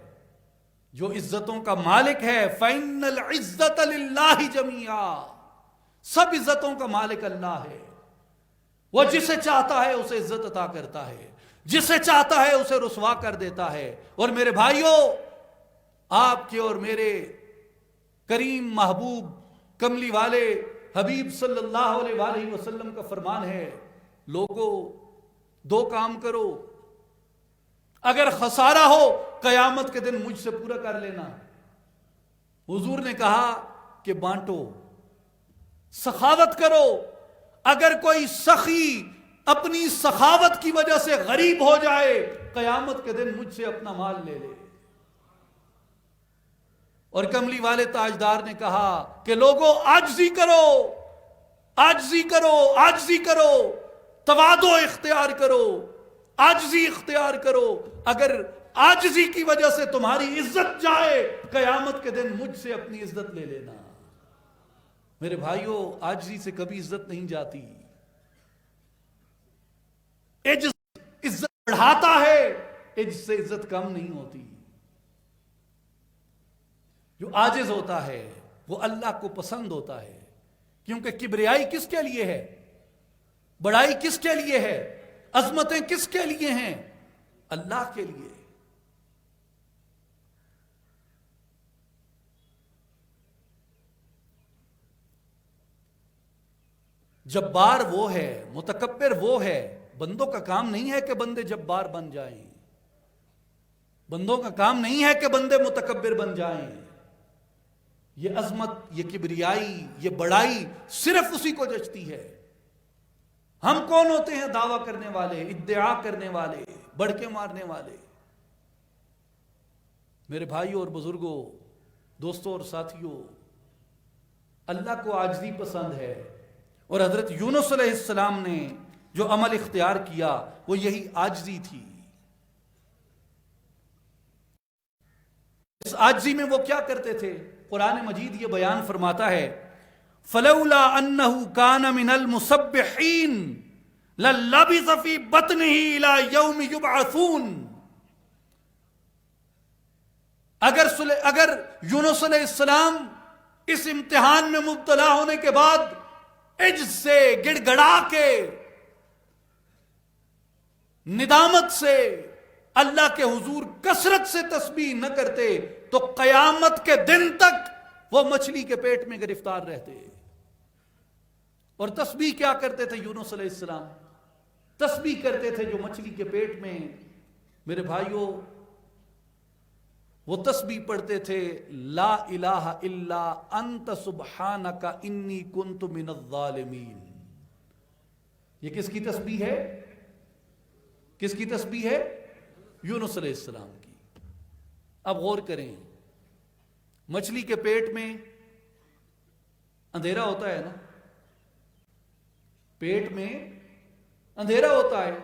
جو عزتوں کا مالک ہے۔ فَإِنَّ الْعِزَّةَ لِلَّهِ جَمِيعًا، سب عزتوں کا مالک اللہ ہے۔ وہ جسے چاہتا ہے اسے عزت عطا کرتا ہے، جسے چاہتا ہے اسے رسوا کر دیتا ہے۔ اور میرے بھائیوں، آپ کے اور میرے کریم محبوب کملی والے حبیب صلی اللہ علیہ وآلہ وسلم کا فرمان ہے، لوگوں دو کام کرو، اگر خسارہ ہو قیامت کے دن مجھ سے پورا کر لینا۔ حضور نے کہا کہ بانٹو، سخاوت کرو۔ اگر کوئی سخی اپنی سخاوت کی وجہ سے غریب ہو جائے، قیامت کے دن مجھ سے اپنا مال لے لے۔ اور کملی والے تاجدار نے کہا کہ لوگوں عاجزی کرو، عاجزی کرو، عاجزی کرو، تواضع اختیار کرو، عاجزی اختیار کرو۔ اگر عاجزی کی وجہ سے تمہاری عزت جائے، قیامت کے دن مجھ سے اپنی عزت لے لینا۔ میرے بھائیوں، عاجزی سے کبھی عزت نہیں جاتی، عجز عزت بڑھاتا ہے، عجز سے عزت کم نہیں ہوتی۔ جو عاجز ہوتا ہے وہ اللہ کو پسند ہوتا ہے، کیونکہ کبریائی کس کے لیے ہے؟ بڑائی کس کے لیے ہے؟ عظمتیں کس کے لیے ہیں؟ اللہ کے لیے۔ جبار وہ ہے، متکبر وہ ہے۔ بندوں کا کام نہیں ہے کہ بندے جبار بن جائیں، بندوں کا کام نہیں ہے کہ بندے متکبر بن جائیں۔ یہ عظمت، یہ کبریائی، یہ بڑائی صرف اسی کو جچتی ہے۔ ہم کون ہوتے ہیں دعویٰ کرنے والے، ادعا کرنے والے، بڑکے مارنے والے؟ میرے بھائیوں اور بزرگوں، دوستوں اور ساتھیوں، اللہ کو عاجزی پسند ہے، اور حضرت یونس علیہ السلام نے جو عمل اختیار کیا وہ یہی عاجزی تھی۔ اس عاجزی میں وہ کیا کرتے تھے؟ قرآن مجید یہ بیان فرماتا ہے، فلولا انه كان من المسبحين للبث في بطنه الى يوم يبعثون۔ اگر یونس علیہ السلام اس امتحان میں مبتلا ہونے کے بعد عجز سے، گڑ گڑا کے، ندامت سے اللہ کے حضور کثرت سے تسبیح نہ کرتے تو قیامت کے دن تک وہ مچھلی کے پیٹ میں گرفتار رہتے۔ اور تسبیح کیا کرتے تھے یونس علیہ السلام؟ تسبیح کرتے تھے جو مچھلی کے پیٹ میں۔ میرے بھائیوں، وہ تسبیح پڑھتے تھے، لا الہ الا انت سبحانک انی کنت من الظالمین۔ یہ کس کی تسبیح ہے؟ کس کی تسبیح ہے؟ یونس علیہ السلام کی۔ اب غور کریں، مچھلی کے پیٹ میں اندھیرا ہوتا ہے نا، پیٹ میں اندھیرا ہوتا ہے،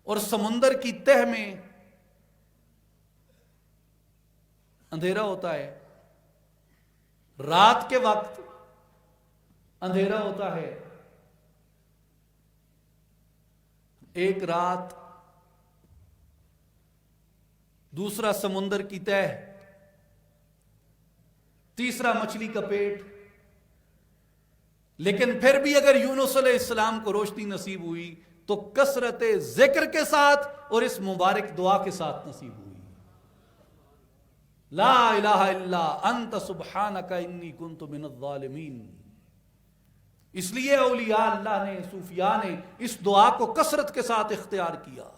اور سمندر کی تہ میں اندھیرا ہوتا ہے، رات کے وقت اندھیرا ہوتا ہے۔ ایک رات، دوسرا سمندر کی تہ، تیسرا مچھلی کا پیٹ۔ لیکن پھر بھی اگر یونس علیہ السلام کو روشنی نصیب ہوئی تو کثرت ذکر کے ساتھ اور اس مبارک دعا کے ساتھ نصیب ہوئی۔ لا الہ الا انت سبحانک انی کنت من الظالمین۔ اس لیے اولیاء اللہ نے، صوفیاء نے اس دعا کو کثرت کے ساتھ اختیار کیا،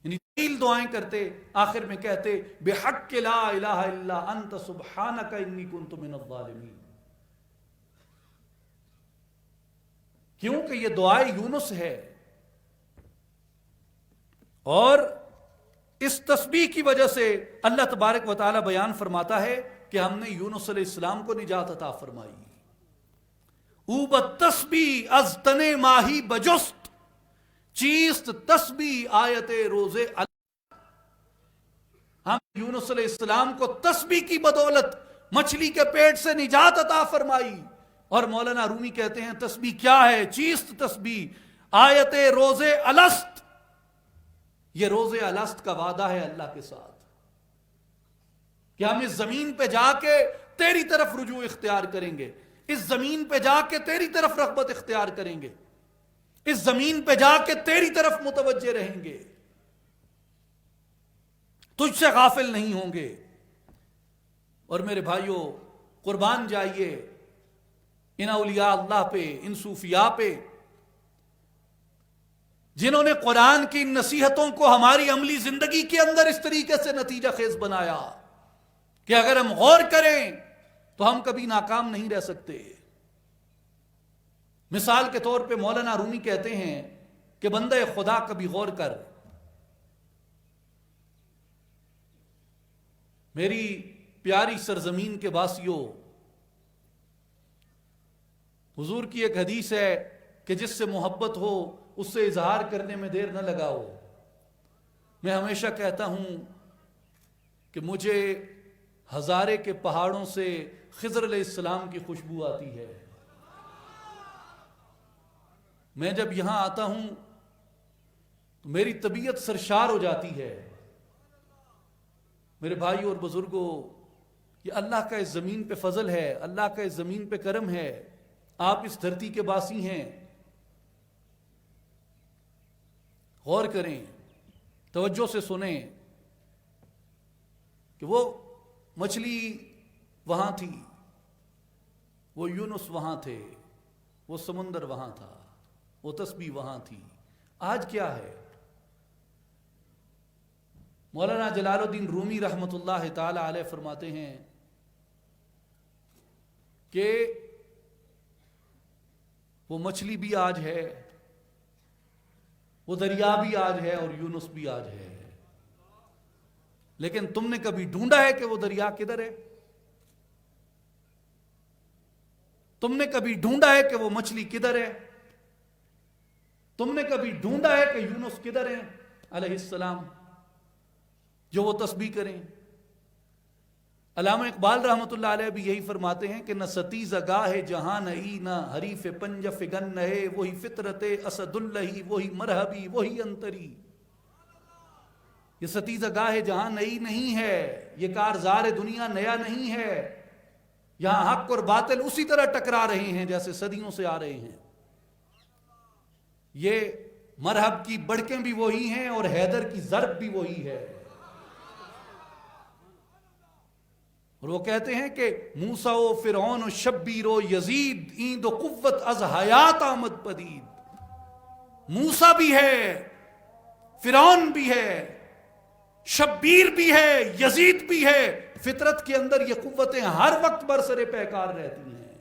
یعنی طویل دعائیں کرتے، آخر میں کہتے بحق لا الہ الا انت سبحانک انی کنت من الظالمین۔ کیونکہ یہ دعائے یونس ہے، اور اس تسبیح کی وجہ سے اللہ تبارک و تعالی بیان فرماتا ہے کہ ہم نے یونس علیہ السلام کو نجات عطا فرمائی۔ او بتسبیح از تن ماہی بجست، چیست تسبیح آیت روزے اللہ۔ ہم یونس علیہ السلام کو تسبیح کی بدولت مچھلی کے پیٹ سے نجات عطا فرمائی۔ اور مولانا رومی کہتے ہیں تسبیح کیا ہے؟ چیست تسبیح آیت روزے الست۔ یہ روزے الست کا وعدہ ہے اللہ کے ساتھ کہ ہم اس زمین پہ جا کے تیری طرف رجوع اختیار کریں گے، اس زمین پہ جا کے تیری طرف رغبت اختیار کریں گے، اس زمین پہ جا کے تیری طرف متوجہ رہیں گے، تجھ سے غافل نہیں ہوں گے۔ اور میرے بھائیوں، قربان جائیے ان اولیاء اللہ پہ، ان صوفیاء پہ، جنہوں نے قرآن کی نصیحتوں کو ہماری عملی زندگی کے اندر اس طریقے سے نتیجہ خیز بنایا کہ اگر ہم غور کریں تو ہم کبھی ناکام نہیں رہ سکتے۔ مثال کے طور پہ مولانا رومی کہتے ہیں کہ بندہ خدا کبھی غور کر، میری پیاری سرزمین کے واسیوں، حضور کی ایک حدیث ہے کہ جس سے محبت ہو اس سے اظہار کرنے میں دیر نہ لگاؤ۔ میں ہمیشہ کہتا ہوں کہ مجھے ہزارے کے پہاڑوں سے خضر علیہ السلام کی خوشبو آتی ہے۔ میں جب یہاں آتا ہوں تو میری طبیعت سرشار ہو جاتی ہے۔ میرے بھائیوں اور بزرگوں، یہ اللہ کا اس زمین پہ فضل ہے، اللہ کا اس زمین پہ کرم ہے۔ آپ اس دھرتی کے باسی ہیں، غور کریں، توجہ سے سنیں کہ وہ مچھلی وہاں تھی، وہ یونس وہاں تھے، وہ سمندر وہاں تھا، وہ تسبیح وہاں تھی۔ آج کیا ہے؟ مولانا جلال الدین رومی رحمت اللہ تعالی علیہ فرماتے ہیں کہ وہ مچھلی بھی آج ہے، وہ دریا بھی آج ہے، اور یونس بھی آج ہے، لیکن تم نے کبھی ڈھونڈا ہے کہ وہ دریا کدھر ہے؟ تم نے کبھی ڈھونڈا ہے کہ وہ مچھلی کدھر ہے؟ تم نے کبھی ڈھونڈا ہے کہ یونس کدھر ہے علیہ السلام جو وہ تسبیح کریں؟ علامہ اقبال رحمت اللہ علیہ بھی یہی فرماتے ہیں کہ نہ ستیز گاہ جہاں نئی، نہ حریف پنج فگن نہے، وہی فطرت اسد اللہ، وہی مرحبی، وہی انتری۔ یہ ستیز گاہ جہاں نئی نہیں ہے، یہ کارزار دنیا نیا نہیں ہے، یہاں حق اور باطل اسی طرح ٹکرا رہے ہیں جیسے صدیوں سے آ رہے ہیں۔ یہ مرحب کی بڑکیں بھی وہی ہیں اور حیدر کی ضرب بھی وہی ہے۔ اور وہ کہتے ہیں کہ موسیٰ و فرعون و شبیر و یزید ایند و قوت از حیات آمد پدید۔ موسیٰ بھی ہے، فرعون بھی ہے، شبیر بھی ہے، یزید بھی ہے۔ فطرت کے اندر یہ قوتیں ہر وقت برسر پیکار رہتی ہیں۔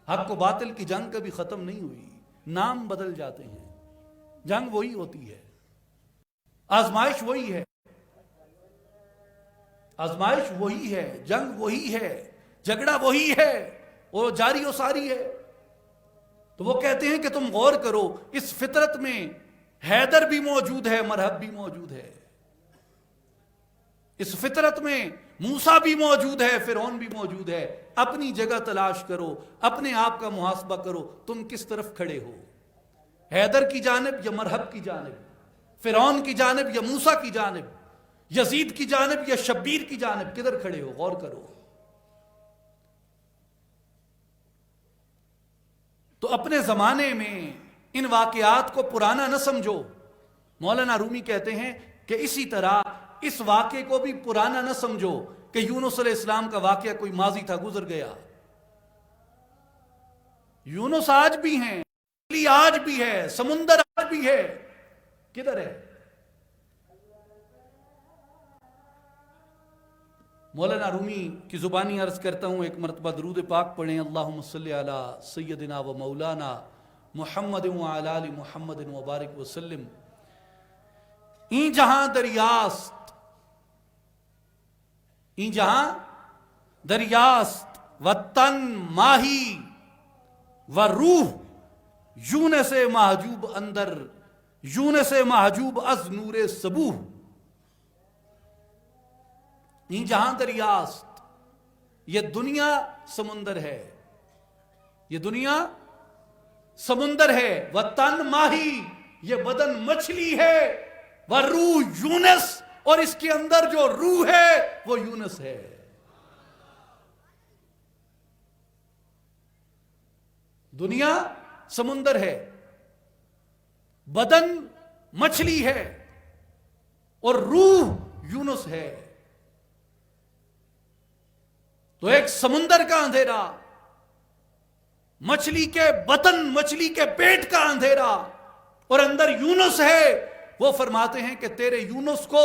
حق و باطل کی جنگ کبھی ختم نہیں ہوئی، نام بدل جاتے ہیں، جنگ وہی ہوتی ہے، آزمائش وہی ہے، آزمائش وہی ہے، جنگ وہی ہے، جھگڑا وہی ہے، اور جاری و ساری ہے۔ تو وہ کہتے ہیں کہ تم غور کرو، اس فطرت میں حیدر بھی موجود ہے، مرحب بھی موجود ہے، اس فطرت میں موسیٰ بھی موجود ہے، فرعون بھی موجود ہے۔ اپنی جگہ تلاش کرو، اپنے آپ کا محاسبہ کرو، تم کس طرف کھڑے ہو؟ حیدر کی جانب یا مرحب کی جانب؟ فرعون کی جانب یا موسیٰ کی جانب؟ یزید کی جانب یا شبیر کی جانب؟ کدھر کھڑے ہو؟ غور کرو۔ تو اپنے زمانے میں ان واقعات کو پرانا نہ سمجھو۔ مولانا رومی کہتے ہیں کہ اسی طرح اس واقعے کو بھی پرانا نہ سمجھو کہ یونس علیہ السلام کا واقعہ کوئی ماضی تھا، گزر گیا۔ یونس آج بھی ہیں، مچھلی آج بھی ہے، سمندر آج بھی ہے، کدھر ہے؟ مولانا رومی کی زبانی عرض کرتا ہوں، ایک مرتبہ درود پاک پڑھیں، اللہم صلی علی سیدنا و مولانا محمد وعلی آل محمد وبارک وسلم۔ این جہاں دریاست، این جہاں دریاست، و تن ماہی و روح یونس محجوب اندر، یونس محجوب از نور صبوح۔ این جہاں دریاست، یہ دنیا سمندر ہے، یہ دنیا سمندر ہے، و تن ماہی یہ بدن مچھلی ہے، و روح یونس اور اس کے اندر جو روح ہے وہ یونس ہے۔ دنیا سمندر ہے، بدن مچھلی ہے اور روح یونس ہے۔ تو ایک سمندر کا اندھیرا، مچھلی کے بطن، مچھلی کے پیٹ کا اندھیرا، اور اندر یونس ہے۔ وہ فرماتے ہیں کہ تیرے یونس کو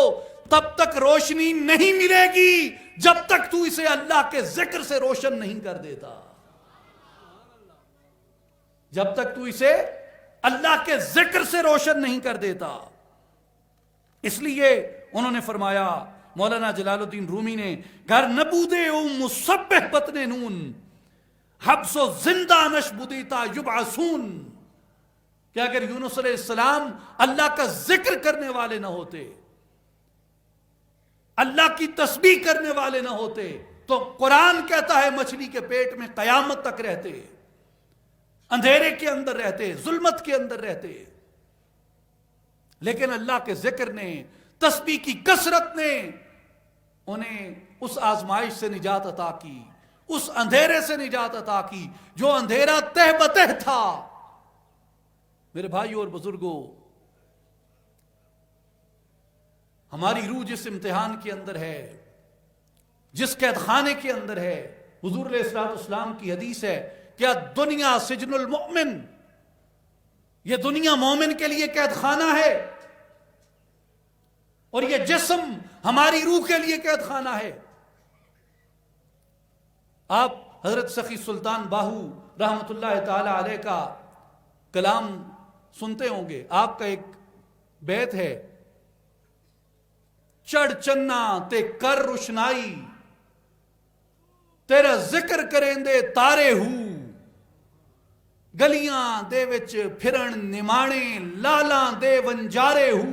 تب تک روشنی نہیں ملے گی جب تک تو اسے اللہ کے ذکر سے روشن نہیں کر دیتا، جب تک تو اسے اللہ کے ذکر سے روشن نہیں کر دیتا۔ اس لیے انہوں نے فرمایا، مولانا جلال الدین رومی نے، گر نبودے او مسبح بطن نون، حبس و زندہ نش بدیتا یبعثون، کہ اگر یونس علیہ السلام اللہ کا ذکر کرنے والے نہ ہوتے، اللہ کی تسبیح کرنے والے نہ ہوتے، تو قرآن کہتا ہے مچھلی کے پیٹ میں قیامت تک رہتے، اندھیرے کے اندر رہتے، ظلمت کے اندر رہتے۔ لیکن اللہ کے ذکر نے، تسبیح کی کثرت نے انہیں اس آزمائش سے نجات عطا کی، اس اندھیرے سے نجات عطا کی جو اندھیرا تہ بتہ تھا۔ میرے بھائیوں اور بزرگوں، ہماری روح جس امتحان کے اندر ہے، جس قید خانے کے اندر ہے، حضور علیہ السلام کی حدیث ہے، کیا دنیا سجن المؤمن، یہ دنیا مومن کے لیے قید خانہ ہے، اور یہ جسم ہماری روح کے لیے قید خانہ ہے۔ آپ حضرت سخی سلطان باہو رحمت اللہ تعالی علیہ کا کلام سنتے ہوں گے۔ آپ کا ایک بیت ہے، چڑھ چنا تے کر روشنائی، تیرا ذکر کریں دے تارے ہو، گلیاں دے وچ پھرن نمانے، لالاں دے ونجارے ہو،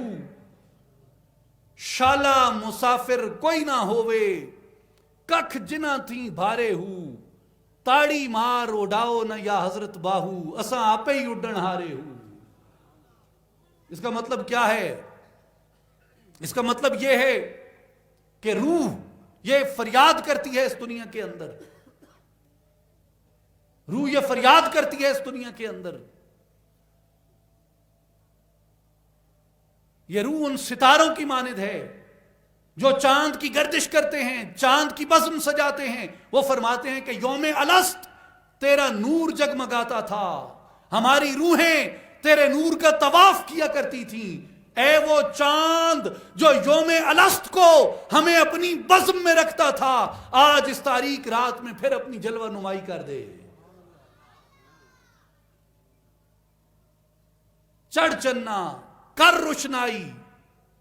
شالا مسافر کوئی نہ ہووے، ککھ جنہ تھی بھارے ہو، تاڑی مار اڈاؤ نہ یا حضرت باہو، اساں آپے ہی اڈن ہارے ہو۔ اس کا مطلب کیا ہے؟ اس کا مطلب یہ ہے کہ روح یہ فریاد کرتی ہے اس دنیا کے اندر، روح یہ فریاد کرتی ہے اس دنیا کے اندر۔ یہ روح ان ستاروں کی مانند ہے جو چاند کی گردش کرتے ہیں، چاند کی بزم سجاتے ہیں۔ وہ فرماتے ہیں کہ یوم الست تیرا نور جگمگاتا تھا، ہماری روحیں تیرے نور کا طواف کیا کرتی تھیں۔ اے وہ چاند جو یوم الست کو ہمیں اپنی بزم میں رکھتا تھا، آج اس تاریک رات میں پھر اپنی جلوہ نمائی کر دے۔ چڑھ چنا کر روشنائی،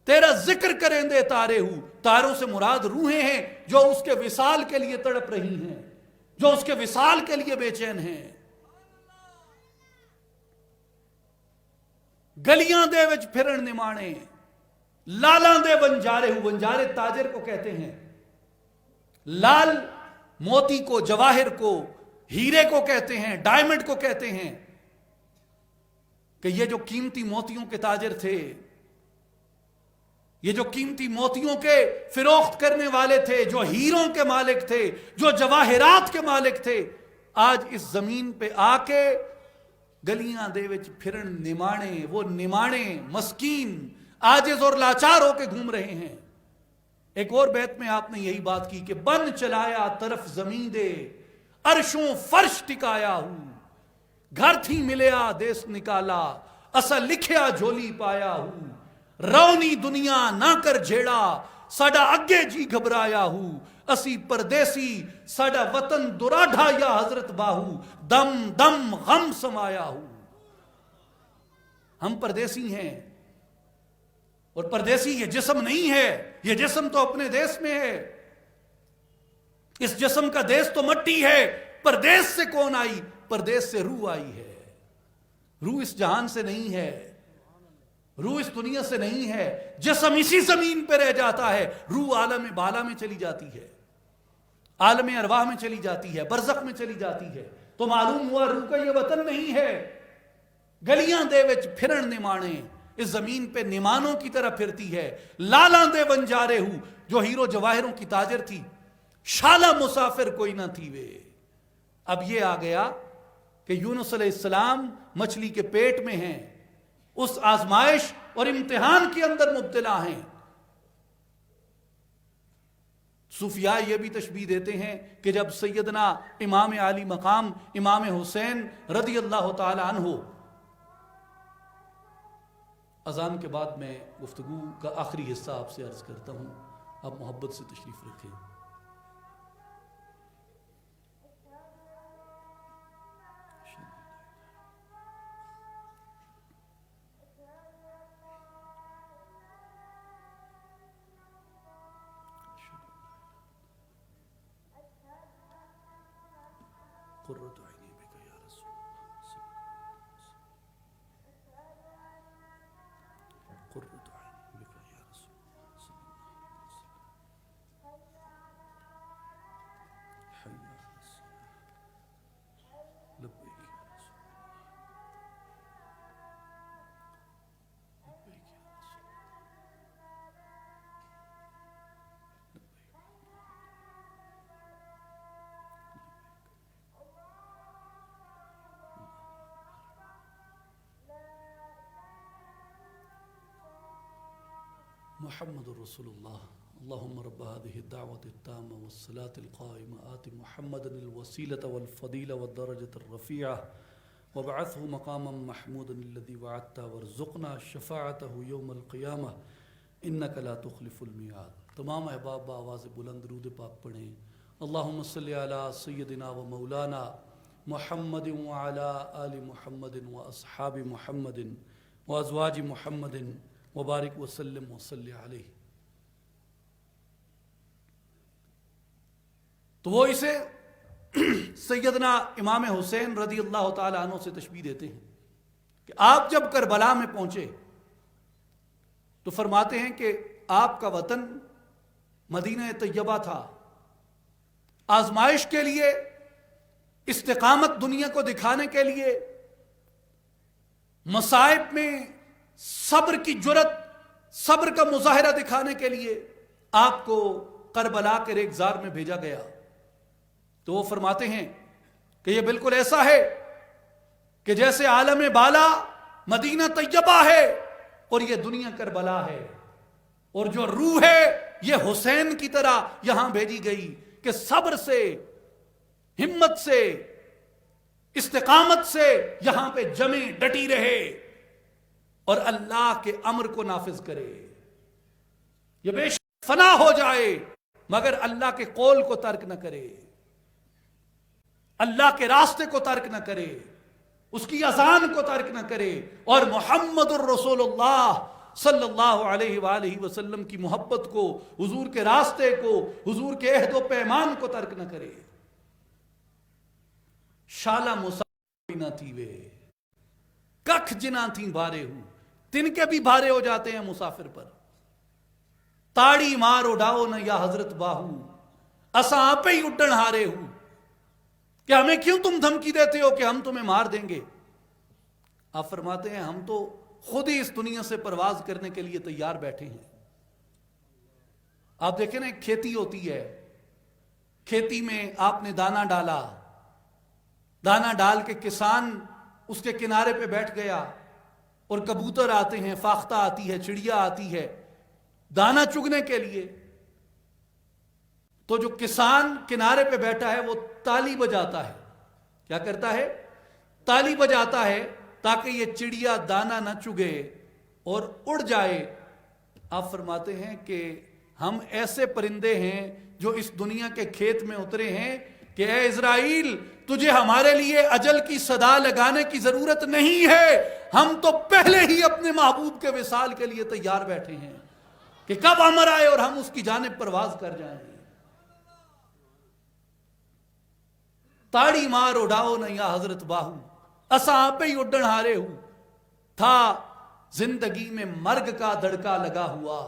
تیرا ذکر کریں دے تارے ہو۔ تاروں سے مراد روحیں ہیں جو اس کے وصال کے لیے تڑپ رہی ہیں، جو اس کے وصال کے لیے بے چین ہیں۔ گلیاں دے وچ پھرن نمانے، لالاں دے ونجارے ہو۔ ونجارے تاجر کو کہتے ہیں، لال موتی کو، جواہر کو، ہیرے کو کہتے ہیں، ڈائمنڈ کو کہتے ہیں، کہ یہ جو قیمتی موتیوں کے تاجر تھے، یہ جو قیمتی موتیوں کے فروخت کرنے والے تھے، جو ہیروں کے مالک تھے، جو جواہرات کے مالک تھے، آج اس زمین پہ آ کے گلیاں دے وچ پھرن نمانے، وہ نمانے مسکین عاجز اور لاچار ہو کے گھوم رہے ہیں۔ ایک اور بیت میں آپ نے یہی بات کی کہ بن چلایا طرف زمین دے عرشوں فرش ٹکایا ہوں گھر تھی ملیا دیس نکالا اسا لکھیا جھولی پایا ہوں رونی دنیا نہ کر جھیڑا ساڈا اگے جی گھبرایا ہوں اسی پردیسی ساڈا وطن دراڈھا یا حضرت باہو دم دم غم سمایا ہوں. ہم پردیسی ہیں اور پردیسی یہ جسم نہیں ہے, یہ جسم تو اپنے دیس میں ہے. اس جسم کا دیس تو مٹی ہے. پردیس سے کون آئی؟ پردیس سے روح آئی ہے. روح اس جہان سے نہیں ہے, روح اس دنیا سے نہیں ہے. جسم اسی زمین پہ رہ جاتا ہے, روح عالم بالا میں چلی جاتی ہے, عالم ارواح میں چلی جاتی ہے, برزخ میں چلی جاتی ہے. تو معلوم ہوا روح کا یہ وطن نہیں ہے. گلیاں دے وچ پھرن نمانے اس زمین پہ نمانوں کی طرح پھرتی ہے. لالاں دے ونجارے ہوں جو ہیرو جواہروں کی تاجر تھی, شالا مسافر کوئی نہ تھی وے. اب یہ آ گیا کہ یونس علیہ السلام مچھلی کے پیٹ میں ہیں, اس آزمائش اور امتحان کے اندر مبتلا ہیں. صوفیاء یہ بھی تشبیہ دیتے ہیں کہ جب سیدنا امام عالی مقام امام حسین رضی اللہ تعالی عنہ, اذان کے بعد میں گفتگو کا آخری حصہ آپ سے عرض کرتا ہوں, آپ محبت سے تشریف رکھیں. قرۃ عینی بک یا رسول اللہ, قرۃ عینی بک یا رسول اللہ, حی علی الصلاۃ, لبیک یا رسول اللہ, لبیک یا رسول محمد رسول اللہ. اللہم رب هذه الدعوة التامة والصلاة القائمة آت محمد الوسيلة والفضيلة والدرجة الرفيعة وابعثه مقاما محمودا الذي وعدته وارزقنا شفاعته يوم القيامة انك لا تخلف الميعاد. تمام احباب بآواز بلند درود پاک پڑھیں. اللہم صلی علی سیدنا و مولانا محمد وعلی آل محمد واصحاب محمد وازواج محمد وبارک وسلم وصلی علیہ. تو وہ اسے سیدنا امام حسین رضی اللہ تعالی عنہ سے تشبیہ دیتے ہیں کہ آپ جب کربلا میں پہنچے تو فرماتے ہیں کہ آپ کا وطن مدینہ طیبہ تھا. آزمائش کے لیے, استقامت دنیا کو دکھانے کے لیے, مصائب میں صبر کی جرت, صبر کا مظاہرہ دکھانے کے لیے آپ کو کربلا کے ریگزار میں بھیجا گیا. تو وہ فرماتے ہیں کہ یہ بالکل ایسا ہے کہ جیسے عالم بالا مدینہ طیبہ ہے اور یہ دنیا کربلا ہے, اور جو روح ہے یہ حسین کی طرح یہاں بھیجی گئی کہ صبر سے, ہمت سے, استقامت سے یہاں پہ جمے ڈٹی رہے اور اللہ کے امر کو نافذ کرے. یہ بے شک فنا ہو جائے مگر اللہ کے قول کو ترک نہ کرے, اللہ کے راستے کو ترک نہ کرے, اس کی اذان کو ترک نہ کرے, اور محمد الرسول اللہ صلی اللہ علیہ وآلہ وسلم کی محبت کو, حضور کے راستے کو, حضور کے عہد و پیمان کو ترک نہ کرے. شالا مسافر نہ تھی وے ککھ جنا تھی بھارے ہوں, تن کے بھی بھارے ہو جاتے ہیں مسافر پر. تاڑی مار اڑاؤ نہ یا حضرت باہو, اساں آپ ہی اڈن ہارے ہوں, کہ ہمیں کیوں تم دھمکی دیتے ہو کہ ہم تمہیں مار دیں گے. آپ فرماتے ہیں ہم تو خود ہی اس دنیا سے پرواز کرنے کے لیے تیار بیٹھے ہیں. آپ دیکھیں نا, ایک کھیتی ہوتی ہے, کھیتی میں آپ نے دانہ ڈالا, دانہ ڈال کے کسان اس کے کنارے پہ بیٹھ گیا اور کبوتر آتے ہیں, فاختہ آتی ہے, چڑیا آتی ہے دانہ چگنے کے لیے. تو جو کسان کنارے پہ بیٹھا ہے وہ تالی بجاتا ہے. کیا کرتا ہے؟ تالی بجاتا ہے تاکہ یہ چڑیا دانا نہ چگے اور اڑ جائے. آپ فرماتے ہیں کہ ہم ایسے پرندے ہیں جو اس دنیا کے کھیت میں اترے ہیں کہ اے اسرائیل تجھے ہمارے لیے اجل کی صدا لگانے کی ضرورت نہیں ہے, ہم تو پہلے ہی اپنے محبوب کے وصال کے لیے تیار بیٹھے ہیں کہ کب امر آئے اور ہم اس کی جانب پرواز کر جائیں. تاڑی مار اڑاؤ نہ یا حضرت باہو, اساں آپ ہی اڈن ہارے ہوں, تھا زندگی میں مرگ کا دڑکا لگا ہوا,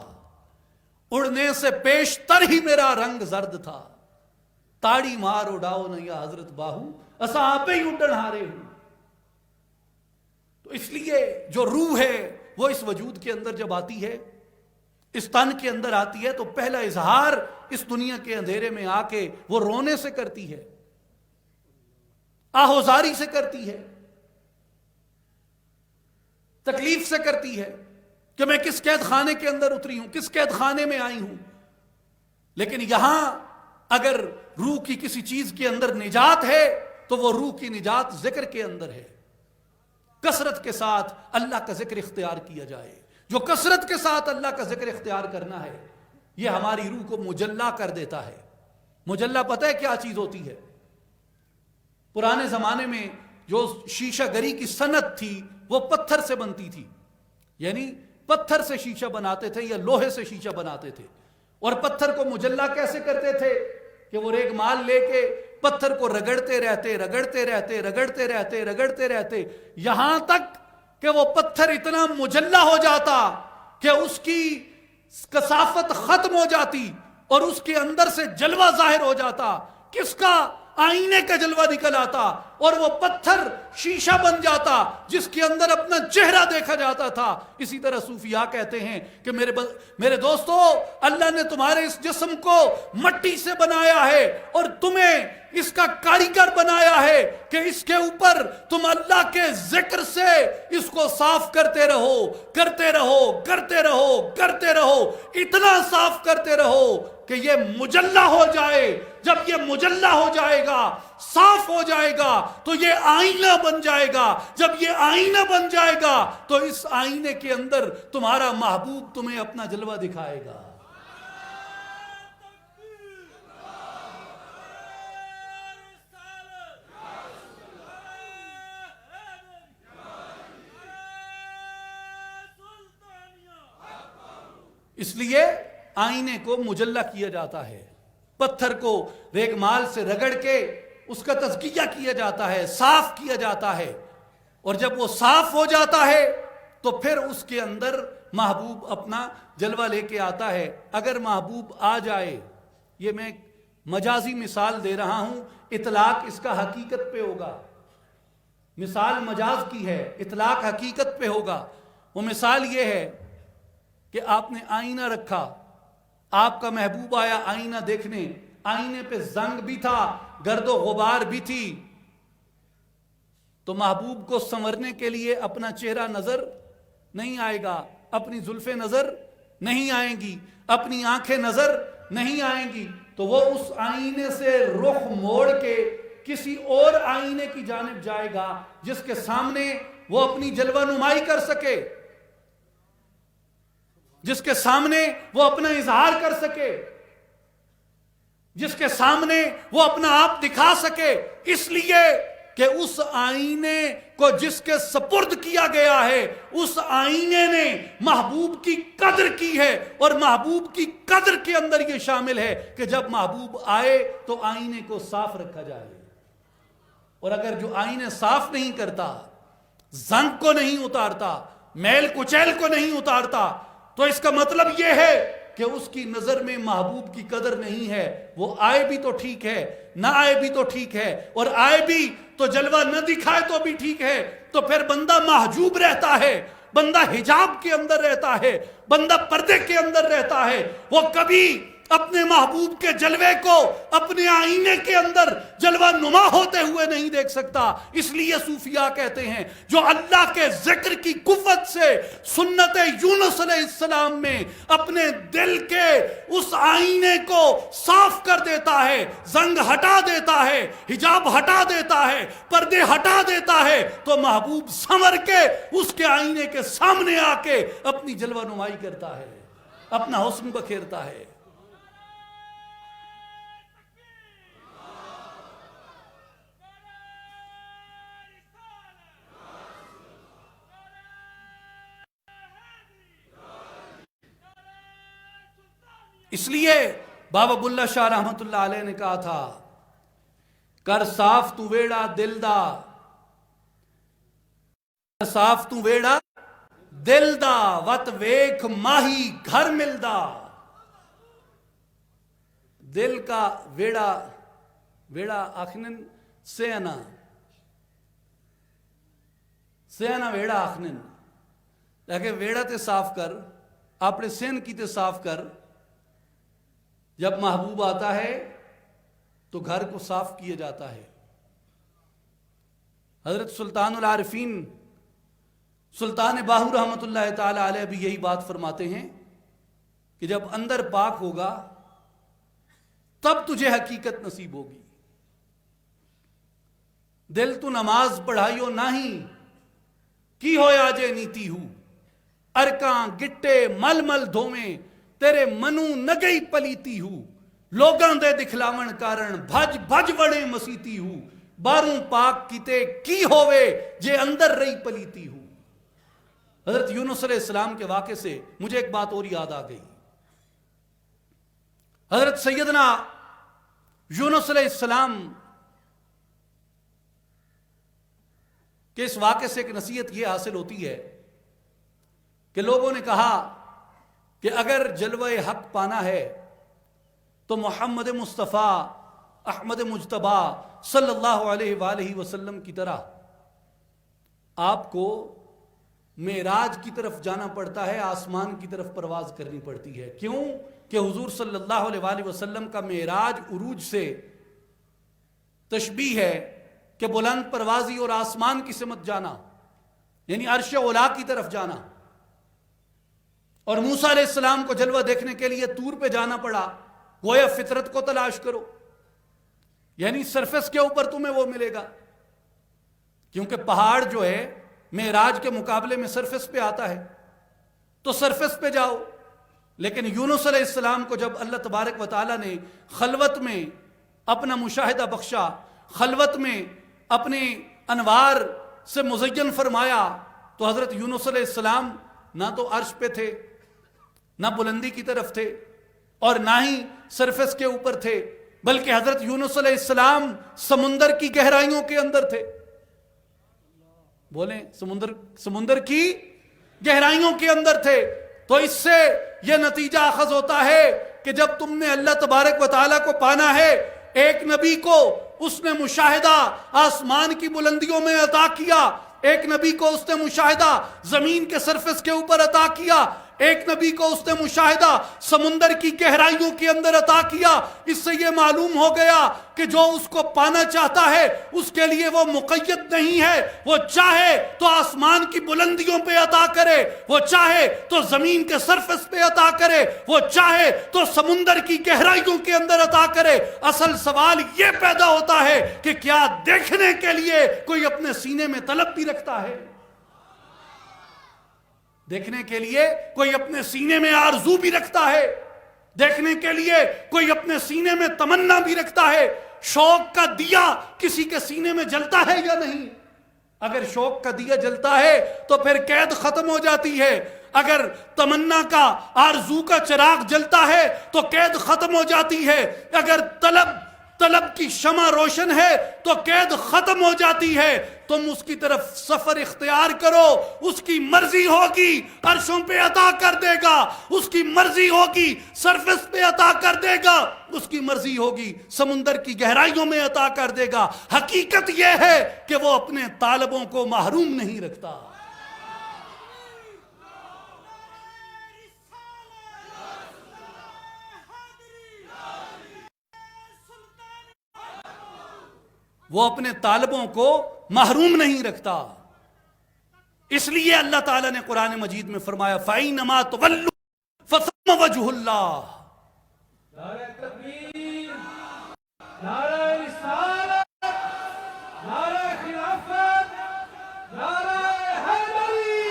اڑنے سے پیش تر ہی میرا رنگ زرد تھا. تاڑی مار اڑاؤ نہ یا حضرت باہو, اساں آپ ہی اڈن ہارے ہوں. تو اس لیے جو روح ہے وہ اس وجود کے اندر جب آتی ہے, اس تن کے اندر آتی ہے, تو پہلا اظہار اس دنیا کے اندھیرے میں آ کے وہ رونے سے کرتی ہے, آہوزاری سے کرتی ہے, تکلیف سے کرتی ہے کہ میں کس قید خانے کے اندر اتری ہوں, کس قید خانے میں آئی ہوں. لیکن یہاں اگر روح کی کسی چیز کے اندر نجات ہے تو وہ روح کی نجات ذکر کے اندر ہے. کثرت کے ساتھ اللہ کا ذکر اختیار کیا جائے. جو کثرت کے ساتھ اللہ کا ذکر اختیار کرنا ہے یہ ہماری روح کو مجلہ کر دیتا ہے. مجلہ پتہ ہے کیا چیز ہوتی ہے؟ پرانے زمانے میں جو شیشہ گری کی صنعت تھی وہ پتھر سے بنتی تھی, یعنی پتھر سے شیشہ بناتے تھے یا لوہے سے شیشہ بناتے تھے. اور پتھر کو مجلہ کیسے کرتے تھے کہ وہ ریگ مال لے کے پتھر کو رگڑتے رہتے رگڑتے رہتے رگڑتے رہتے رگڑتے رہتے یہاں تک کہ وہ پتھر اتنا مجلہ ہو جاتا کہ اس کی کثافت ختم ہو جاتی اور اس کے اندر سے جلوہ ظاہر ہو جاتا. کس کا؟ آئینے کا جلوہ نکل آتا اور وہ پتھر شیشہ بن جاتا جس کے اندر اپنا چہرہ دیکھا جاتا تھا. اسی طرح صوفیاء کہتے ہیں کہ میرے دوستو, اللہ نے تمہارے اس جسم کو مٹی سے بنایا ہے اور تمہیں اس کا کاریگر بنایا ہے کہ اس کے اوپر تم اللہ کے ذکر سے اس کو صاف کرتے رہو کرتے رہو کرتے رہو کرتے رہو, اتنا صاف کرتے رہو کہ یہ مجلہ ہو جائے. جب یہ مجلہ ہو جائے گا, صاف ہو جائے گا, تو یہ آئینہ بن جائے گا. جب یہ آئینہ بن جائے گا تو اس آئینے کے اندر تمہارا محبوب تمہیں اپنا جلوہ دکھائے گا. اس لیے آئینے کو مجلہ کیا جاتا ہے, پتھر کو ریگ مال سے رگڑ کے اس کا تزکیہ کیا جاتا ہے, صاف کیا جاتا ہے. اور جب وہ صاف ہو جاتا ہے تو پھر اس کے اندر محبوب اپنا جلوہ لے کے آتا ہے. اگر محبوب آ جائے, یہ میں مجازی مثال دے رہا ہوں, اطلاق اس کا حقیقت پہ ہوگا. مثال مجاز کی ہے, اطلاق حقیقت پہ ہوگا. وہ مثال یہ ہے کہ آپ نے آئینہ رکھا, آپ کا محبوب آیا آئینہ دیکھنے, آئینے پہ زنگ بھی تھا, گرد و غبار بھی تھی, تو محبوب کو سنورنے کے لیے اپنا چہرہ نظر نہیں آئے گا, اپنی زلفیں نظر نہیں آئیں گی, اپنی آنکھیں نظر نہیں آئیں گی. تو وہ اس آئینے سے رخ موڑ کے کسی اور آئینے کی جانب جائے گا جس کے سامنے وہ اپنی جلوہ نمائی کر سکے, جس کے سامنے وہ اپنا اظہار کر سکے, جس کے سامنے وہ اپنا آپ دکھا سکے. اس لیے کہ اس آئینے کو جس کے سپرد کیا گیا ہے اس آئینے نے محبوب کی قدر کی ہے, اور محبوب کی قدر کے اندر یہ شامل ہے کہ جب محبوب آئے تو آئینے کو صاف رکھا جائے. اور اگر جو آئینے صاف نہیں کرتا, زنگ کو نہیں اتارتا, میل کچیل کو نہیں اتارتا, تو اس کا مطلب یہ ہے کہ اس کی نظر میں محبوب کی قدر نہیں ہے. وہ آئے بھی تو ٹھیک ہے, نہ آئے بھی تو ٹھیک ہے, اور آئے بھی تو جلوہ نہ دکھائے تو بھی ٹھیک ہے. تو پھر بندہ محجوب رہتا ہے, بندہ حجاب کے اندر رہتا ہے, بندہ پردے کے اندر رہتا ہے. وہ کبھی اپنے محبوب کے جلوے کو اپنے آئینے کے اندر جلوہ نما ہوتے ہوئے نہیں دیکھ سکتا. اس لیے صوفیاء کہتے ہیں جو اللہ کے ذکر کی قوت سے سنت یونس علیہ السلام میں اپنے دل کے اس آئینے کو صاف کر دیتا ہے، زنگ ہٹا دیتا ہے، حجاب ہٹا دیتا ہے، پردے ہٹا دیتا ہے، تو محبوب سنور کے اس کے آئینے کے سامنے آ کے اپنی جلوہ نمائی کرتا ہے، اپنا حسن بکھیرتا ہے. اس لیے بابا بلّہ شاہ رحمت اللہ علیہ نے کہا تھا کر صاف تو ویڑا دل دا، کر صاف تو ویڑا دل دا وت ویکھ ماہی گھر ملدا. دل کا ویڑا آخنن سینا ویڑا آخنن، لیکن ویڑا تے صاف کر، اپنے سین کی تے صاف کر. جب محبوب آتا ہے تو گھر کو صاف کیا جاتا ہے. حضرت سلطان العارفین سلطان باہو رحمت اللہ تعالی علیہ بھی یہی بات فرماتے ہیں کہ جب اندر پاک ہوگا تب تجھے حقیقت نصیب ہوگی. دل تو نماز پڑھائیو نہیں کی ہویا جے نیتی ہو، ارکاں گٹے مل مل دھویں تیرے منو نگئی پلیتی ہو. لوگاں دے دکھلاون کارن بھج بھج وڑے مسیتی ہو، باروں پاک کیتے کی ہووے جے اندر رہی پلیتی ہو. حضرت یونس علیہ السلام کے واقعے سے مجھے ایک بات اور یاد آ گئی. حضرت سیدنا یونس علیہ السلام کے اس واقعے سے ایک نصیحت یہ حاصل ہوتی ہے کہ لوگوں نے کہا کہ اگر جلوہ حق پانا ہے تو محمد مصطفیٰ احمد مجتبیٰ صلی اللہ علیہ وآلہ وسلم کی طرح آپ کو معراج کی طرف جانا پڑتا ہے، آسمان کی طرف پرواز کرنی پڑتی ہے. کیوں کہ حضور صلی اللہ علیہ وآلہ وسلم کا معراج عروج سے تشبیہ ہے کہ بلند پروازی اور آسمان کی سمت جانا، یعنی عرش اولا کی طرف جانا. اور موسیٰ علیہ السلام کو جلوہ دیکھنے کے لیے طور پہ جانا پڑا، گویا فطرت کو تلاش کرو، یعنی سرفس کے اوپر تمہیں وہ ملے گا، کیونکہ پہاڑ جو ہے معراج کے مقابلے میں سرفس پہ آتا ہے، تو سرفس پہ جاؤ. لیکن یونس علیہ السلام کو جب اللہ تبارک و تعالیٰ نے خلوت میں اپنا مشاہدہ بخشا، خلوت میں اپنے انوار سے مزین فرمایا، تو حضرت یونس علیہ السلام نہ تو عرش پہ تھے، نہ بلندی کی طرف تھے، اور نہ ہی سرفس کے اوپر تھے، بلکہ حضرت یونس علیہ السلام سمندر کی گہرائیوں کے اندر تھے. بولیں سمندر کی گہرائیوں کے اندر تھے. تو اس سے یہ نتیجہ اخذ ہوتا ہے کہ جب تم نے اللہ تبارک و تعالیٰ کو پانا ہے، ایک نبی کو اس نے مشاہدہ آسمان کی بلندیوں میں عطا کیا، ایک نبی کو اس نے مشاہدہ زمین کے سرفس کے اوپر عطا کیا، ایک نبی کو اس نے مشاہدہ سمندر کی گہرائیوں کے اندر عطا کیا. اس سے یہ معلوم ہو گیا کہ جو اس کو پانا چاہتا ہے اس کے لیے وہ مقید نہیں ہے، وہ چاہے تو آسمان کی بلندیوں پہ عطا کرے، وہ چاہے تو زمین کے سرفس پہ عطا کرے، وہ چاہے تو سمندر کی گہرائیوں کے اندر عطا کرے. اصل سوال یہ پیدا ہوتا ہے کہ کیا دیکھنے کے لیے کوئی اپنے سینے میں طلب بھی رکھتا ہے؟ دیکھنے کے لیے کوئی اپنے سینے میں آرزو بھی رکھتا ہے؟ دیکھنے کے لیے کوئی اپنے سینے میں تمنا بھی رکھتا ہے؟ شوق کا دیا کسی کے سینے میں جلتا ہے یا نہیں؟ اگر شوق کا دیا جلتا ہے تو پھر قید ختم ہو جاتی ہے. اگر تمنا کا آرزو کا چراغ جلتا ہے تو قید ختم ہو جاتی ہے. اگر طلب کی شمع روشن ہے تو قید ختم ہو جاتی ہے. تم اس کی طرف سفر اختیار کرو، اس کی مرضی ہوگی عرشوں پہ عطا کر دے گا، اس کی مرضی ہوگی سرفس پہ عطا کر دے گا، اس کی مرضی ہوگی سمندر کی گہرائیوں میں عطا کر دے گا. حقیقت یہ ہے کہ وہ اپنے طالبوں کو محروم نہیں رکھتا. وہ اپنے طالبوں کو محروم نہیں رکھتا. اس لیے اللہ تعالیٰ نے قرآن مجید میں فرمایا فَأَيْنَمَا تُوَلُّوا فَثَمَّ وَجْهُ اللَّهِ. نعرہ تکبیر، نعرہ رسالت، نعرہ خلافت، نعرہ حیدری،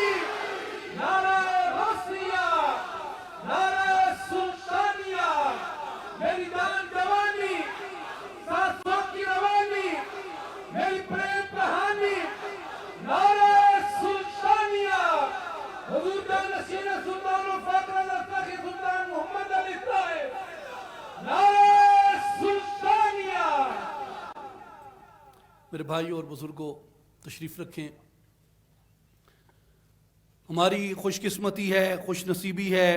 نعرہ غوثیہ، نعرہ سلطانیہ، میری دان جوانی، 700 کی روانی، میری پریم کہانی، نعرہ سلطانیہ، حضور جانشین سلطان الفقر الاسلحی سلطان محمد علی صاحب، نعرہ سلطانیہ. میرے بھائیوں اور بزرگوں تشریف رکھیں. ہماری خوش قسمتی ہے، خوش نصیبی ہے،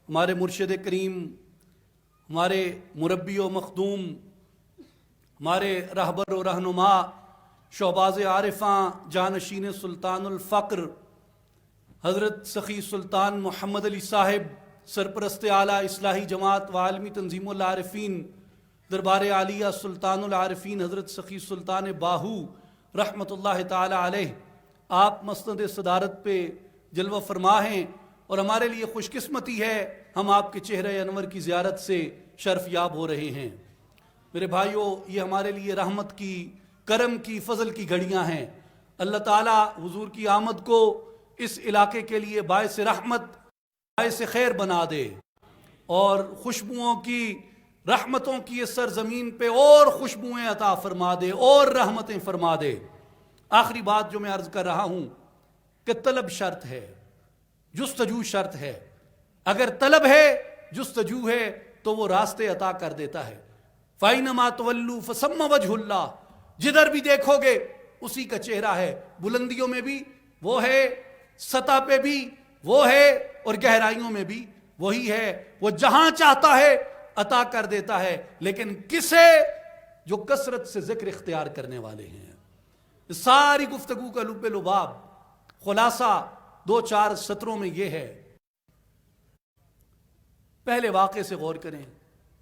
ہمارے مرشد کریم، ہمارے مربی و مخدوم، ہمارے رہبر و رہنما، شہباز عارفاں، جانشین سلطان الفقر حضرت سخی سلطان محمد علی صاحب، سرپرست اعلیٰ اصلاحی جماعت و عالمی تنظیم العارفین، دربار عالیہ سلطان العارفین حضرت سخی سلطان باہو رحمۃ اللہ تعالی علیہ، آپ مسند صدارت پہ جلوہ فرما ہیں، اور ہمارے لیے خوش قسمتی ہے ہم آپ کے چہرہ انور کی زیارت سے شرف یاب ہو رہے ہیں. میرے بھائیوں، یہ ہمارے لیے رحمت کی، کرم کی، فضل کی گھڑیاں ہیں. اللہ تعالیٰ حضور کی آمد کو اس علاقے کے لیے باعث رحمت، باعث خیر بنا دے، اور خوشبوؤں کی، رحمتوں کی اس سرزمین پہ اور خوشبوئیں عطا فرما دے اور رحمتیں فرما دے. آخری بات جو میں عرض کر رہا ہوں کہ طلب شرط ہے، جستجو شرط ہے. اگر طلب ہے، جستجو ہے، تو وہ راستے عطا کر دیتا ہے. فَأَيْنَمَا تُوَلُّوا فَثَمَّ وَجْهُ اللَّهِ. جدھر بھی دیکھو گے اسی کا چہرہ ہے. بلندیوں میں بھی وہ ہے، سطح پہ بھی وہ ہے، اور گہرائیوں میں بھی وہی ہے. وہ جہاں چاہتا ہے عطا کر دیتا ہے، لیکن کسے؟ جو کثرت سے ذکر اختیار کرنے والے ہیں. ساری گفتگو کا لب لباب، خلاصہ 2-4 سطروں میں یہ ہے. پہلے واقعے سے غور کریں.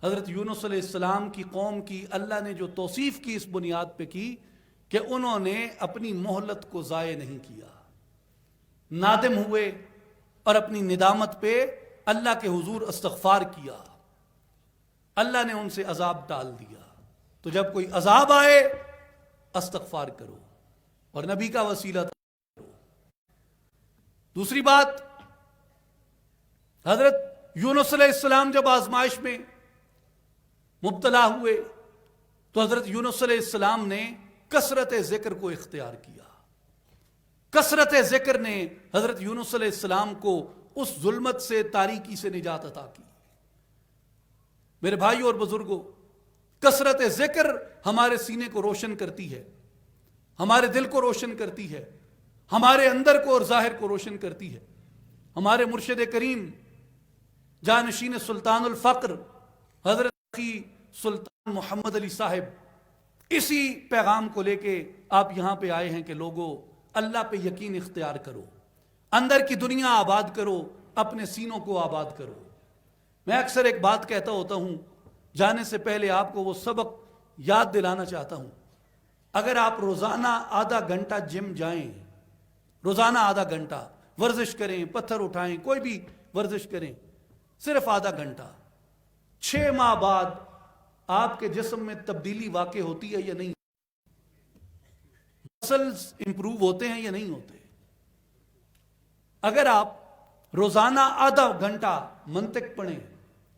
حضرت یونس علیہ السلام کی قوم کی اللہ نے جو توصیف کی اس بنیاد پہ کی کہ انہوں نے اپنی مہلت کو ضائع نہیں کیا، نادم ہوئے اور اپنی ندامت پہ اللہ کے حضور استغفار کیا. اللہ نے ان سے عذاب ٹال دیا. تو جب کوئی عذاب آئے استغفار کرو اور نبی کا وسیلہ کرو. دوسری بات، حضرت یونس علیہ السلام جب آزمائش میں مبتلا ہوئے تو حضرت یونس علیہ السلام نے کثرت ذکر کو اختیار کیا. کثرت ذکر نے حضرت یونس علیہ السلام کو اس ظلمت سے، تاریکی سے نجات عطا کی. میرے بھائیوں اور بزرگوں، کثرت ذکر ہمارے سینے کو روشن کرتی ہے، ہمارے دل کو روشن کرتی ہے، ہمارے اندر کو اور ظاہر کو روشن کرتی ہے. ہمارے مرشد کریم جانشین سلطان الفقر حضرت سلطان محمد علی صاحب اسی پیغام کو لے کے آپ یہاں پہ آئے ہیں کہ لوگوں، اللہ پہ یقین اختیار کرو، اندر کی دنیا آباد کرو، اپنے سینوں کو آباد کرو. میں اکثر ایک بات کہتا ہوتا ہوں، جانے سے پہلے آپ کو وہ سبق یاد دلانا چاہتا ہوں. اگر آپ روزانہ آدھا گھنٹہ جم جائیں، روزانہ آدھا گھنٹہ ورزش کریں، پتھر اٹھائیں، کوئی بھی ورزش کریں، صرف آدھا گھنٹہ، 6 ماہ بعد آپ کے جسم میں تبدیلی واقع ہوتی ہے یا نہیں؟ مسلز امپروو ہوتے ہیں یا نہیں ہوتے؟ اگر آپ روزانہ آدھا گھنٹہ منطق پڑھیں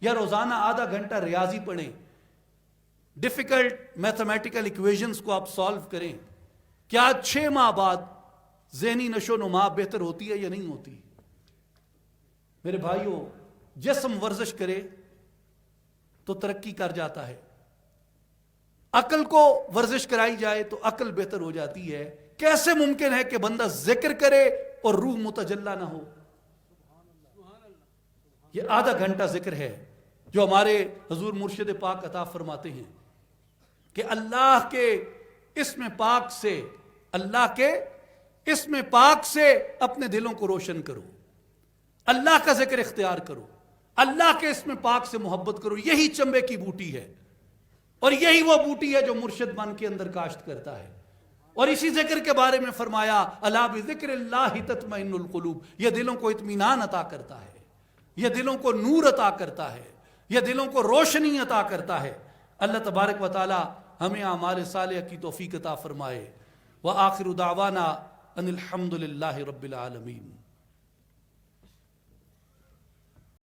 یا روزانہ آدھا گھنٹہ ریاضی پڑھیں، ڈیفیکلٹ میتھمیٹیکل ایکویشنز کو آپ سالو کریں، کیا 6 ماہ بعد ذہنی نشو نما بہتر ہوتی ہے یا نہیں ہوتی؟ میرے بھائیوں، جسم ورزش کرے تو ترقی کر جاتا ہے. عقل کو ورزش کرائی جائے تو عقل بہتر ہو جاتی ہے. کیسے ممکن ہے کہ بندہ ذکر کرے اور روح متجلا نہ ہو؟ یہ آدھا گھنٹہ ذکر ہے جو ہمارے حضور مرشد پاک عطا فرماتے ہیں کہ اللہ کے اسم پاک سے، اللہ کے اسم پاک سے اپنے دلوں کو روشن کرو، اللہ کا ذکر اختیار کرو، اللہ کے اسم پاک سے محبت کرو. یہی چنبے کی بوٹی ہے. اور یہی وہ بوٹی ہے جو مرشد بن کے اندر کاشت کرتا ہے. اور اسی ذکر کے بارے میں فرمایا الا بذکر اللہ تطمئن القلوب، یہ دلوں کو اطمینان عطا کرتا ہے، یہ دلوں کو نور عطا کرتا ہے، یہ دلوں کو روشنی عطا کرتا ہے. اللہ تبارک و تعالی ہمیں اعمال صالحہ کی توفیق عطا فرمائے. وآخر دعوانا ان الحمد للہ رب العالمین.